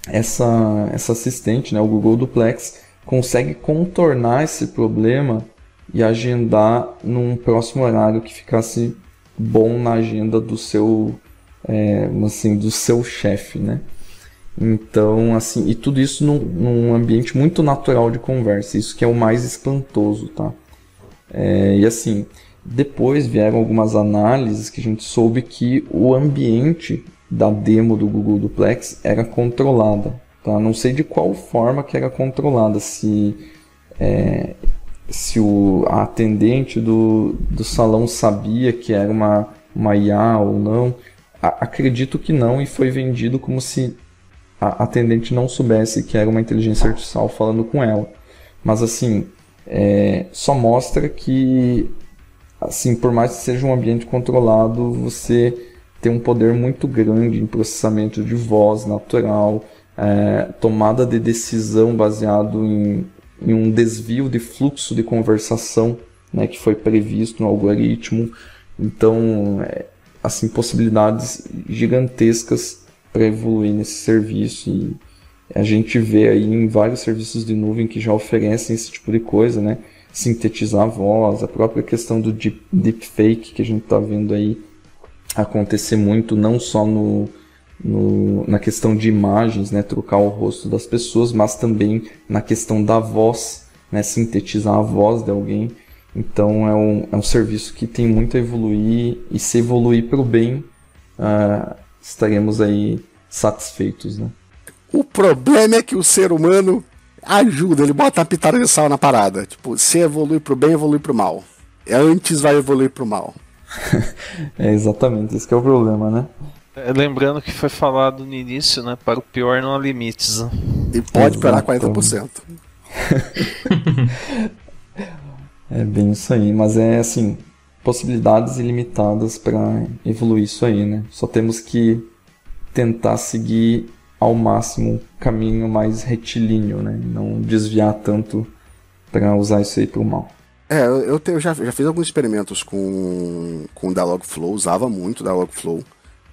essa assistente, né, o Google Duplex, consegue contornar esse problema e agendar num próximo horário que ficasse bom na agenda do seu chefe, né? Então, assim, e tudo isso num ambiente muito natural de conversa, isso que é o mais espantoso, tá? E assim, depois vieram algumas análises que a gente soube que o ambiente da demo do Google Duplex era controlada, tá? Não sei de qual forma que era controlada, se a atendente do salão sabia que era uma IA ou não. Acredito que não, e foi vendido como se a atendente não soubesse que era uma inteligência artificial falando com ela. Mas assim, só mostra que, assim, por mais que seja um ambiente controlado, você tem um poder muito grande em processamento de voz natural, tomada de decisão baseado em um desvio de fluxo de conversação, né, que foi previsto no algoritmo. Então, assim, possibilidades gigantescas para evoluir nesse serviço, e a gente vê aí em vários serviços de nuvem que já oferecem esse tipo de coisa, né? Sintetizar a voz, a própria questão do deepfake que a gente está vendo aí acontecer muito, não só na questão de imagens, né, trocar o rosto das pessoas, mas também na questão da voz, né, sintetizar a voz de alguém. Então é um serviço que tem muito a evoluir, e se evoluir para o bem, estaremos aí satisfeitos, né? O problema é que o ser humano ajuda, ele bota uma pitada de sal na parada. Tipo, se evolui para o bem, evolui para o mal. Antes vai evoluir para o mal. Exatamente, esse que é o problema, né? Lembrando que foi falado no início, né? Para o pior não há limites, né? E pode piorar 40%. É bem isso aí, mas assim, possibilidades ilimitadas para evoluir isso aí, né? Só temos que tentar seguir ao máximo um caminho mais retilíneo, né? Não desviar tanto para usar isso aí para o mal. Eu já fiz alguns experimentos com o Dialogflow, usava muito o Dialogflow,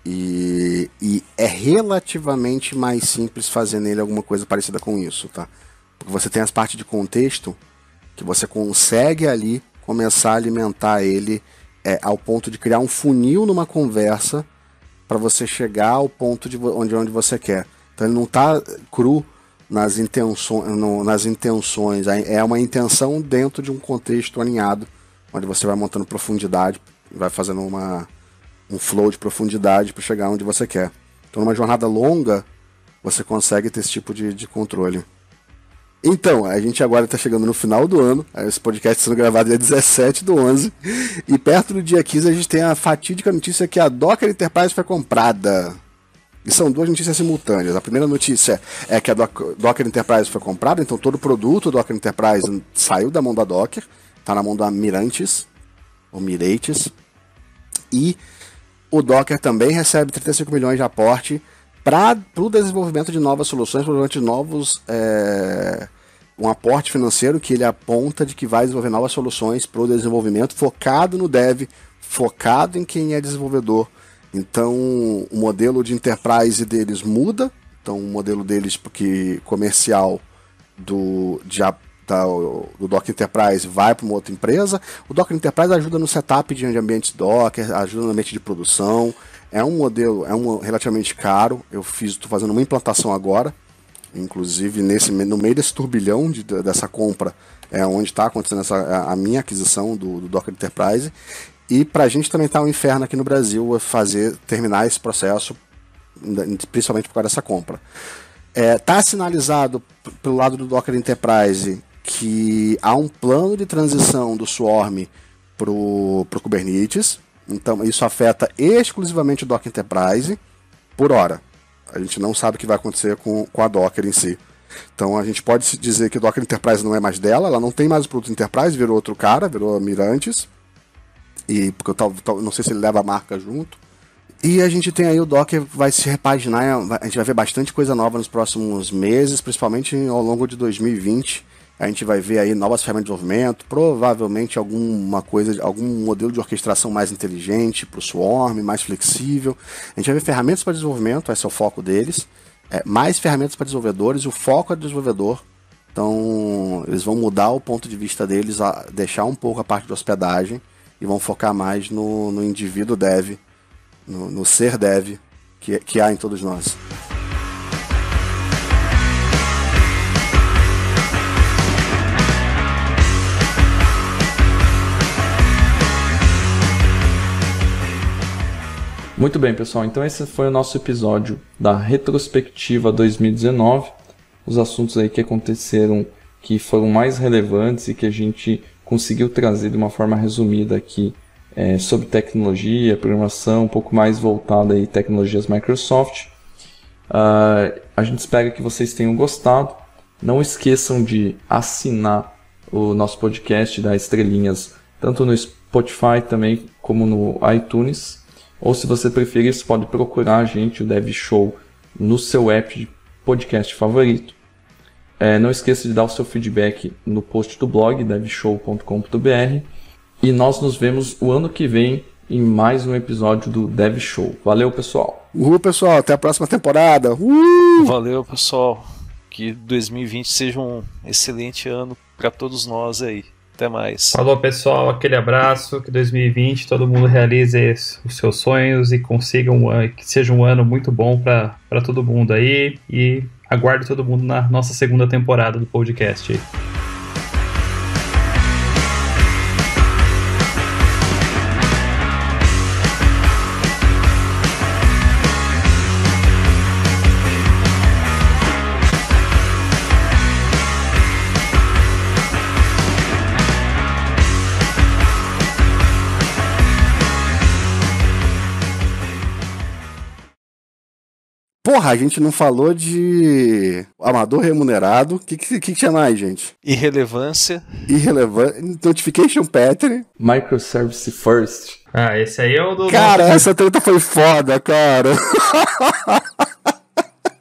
e é relativamente mais simples fazer nele alguma coisa parecida com isso, tá? Porque você tem as partes de contexto que você consegue ali começar a alimentar ele ao ponto de criar um funil numa conversa para você chegar ao ponto de onde você quer. Então ele não está cru nas intenções, é uma intenção dentro de um contexto alinhado, onde você vai montando profundidade, vai fazendo um flow de profundidade para chegar onde você quer. Então numa jornada longa, você consegue ter esse tipo de controle. Então, a gente agora está chegando no final do ano, esse podcast sendo gravado dia 17/11, e perto do dia 15 a gente tem a fatídica notícia que a Docker Enterprise foi comprada. E são duas notícias simultâneas. A primeira notícia é que a Docker Enterprise foi comprada, então todo o produto Docker Enterprise saiu da mão da Docker, está na mão da Mirantis, ou Miretes, e o Docker também recebe 35 milhões de aporte para o desenvolvimento de novas soluções, provavelmente um aporte financeiro que ele aponta de que vai desenvolver novas soluções para o desenvolvimento, focado no dev, focado em quem é desenvolvedor. Então o modelo de enterprise deles muda, então o modelo deles porque comercial do Docker Enterprise vai para uma outra empresa. O Docker Enterprise ajuda no setup de ambientes Docker, ajuda no ambiente de produção. É um modelo relativamente caro. Estou fazendo uma implantação agora Inclusive, no meio desse turbilhão dessa compra, é onde está acontecendo a minha aquisição do Docker Enterprise. E para a gente também está um inferno aqui no Brasil terminar esse processo, principalmente por causa dessa compra. Está sinalizado pelo lado do Docker Enterprise que há um plano de transição do Swarm para o Kubernetes. Então isso afeta exclusivamente o Docker Enterprise por hora. A gente não sabe o que vai acontecer com a Docker em si. Então a gente pode dizer que o Docker Enterprise não é mais dela, ela não tem mais o produto Enterprise, virou outro cara, virou a Mirantes. E porque eu não sei se ele leva a marca junto. E a gente tem aí o Docker vai se repaginar, a gente vai ver bastante coisa nova nos próximos meses, principalmente ao longo de 2020. A gente vai ver aí novas ferramentas de desenvolvimento, provavelmente algum modelo de orquestração mais inteligente para o Swarm, mais flexível. A gente vai ver ferramentas para desenvolvimento, esse é o foco deles. Mais ferramentas para desenvolvedores, o foco é do desenvolvedor. Então, eles vão mudar o ponto de vista deles, deixar um pouco a parte de hospedagem e vão focar mais no indivíduo dev, no ser dev que há em todos nós. Muito bem, pessoal. Então esse foi o nosso episódio da retrospectiva 2019. Os assuntos aí que aconteceram, que foram mais relevantes e que a gente conseguiu trazer de uma forma resumida aqui sobre tecnologia, programação, um pouco mais voltada aí tecnologias Microsoft. A gente espera que vocês tenham gostado. Não esqueçam de assinar o nosso podcast, dar estrelinhas tanto no Spotify também como no iTunes. Ou se você preferir, você pode procurar a gente, o Dev Show, no seu app de podcast favorito. Não esqueça de dar o seu feedback no post do blog, devshow.com.br. E nós nos vemos o ano que vem em mais um episódio do Dev Show. Valeu, pessoal! Uhul, pessoal! Até a próxima temporada! Valeu, pessoal! Que 2020 seja um excelente ano para todos nós aí. Até mais. Falou, pessoal, aquele abraço, que 2020 todo mundo realize os seus sonhos e consiga que seja um ano muito bom para todo mundo aí, e aguarde todo mundo na nossa segunda temporada do podcast aí. Porra, a gente não falou de amador remunerado. O que tinha mais, gente? Irrelevância. Notification pattern. Microservice first. Esse aí é o do... Cara, essa treta foi foda, cara.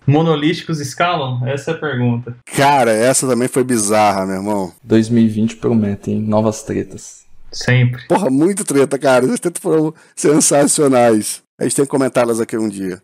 Monolíticos escalam? Essa é a pergunta. Cara, essa também foi bizarra, meu irmão. 2020 promete, hein? Novas tretas. Sempre. Porra, muito treta, cara. Essas tretas foram sensacionais. A gente tem que comentá-las aqui um dia.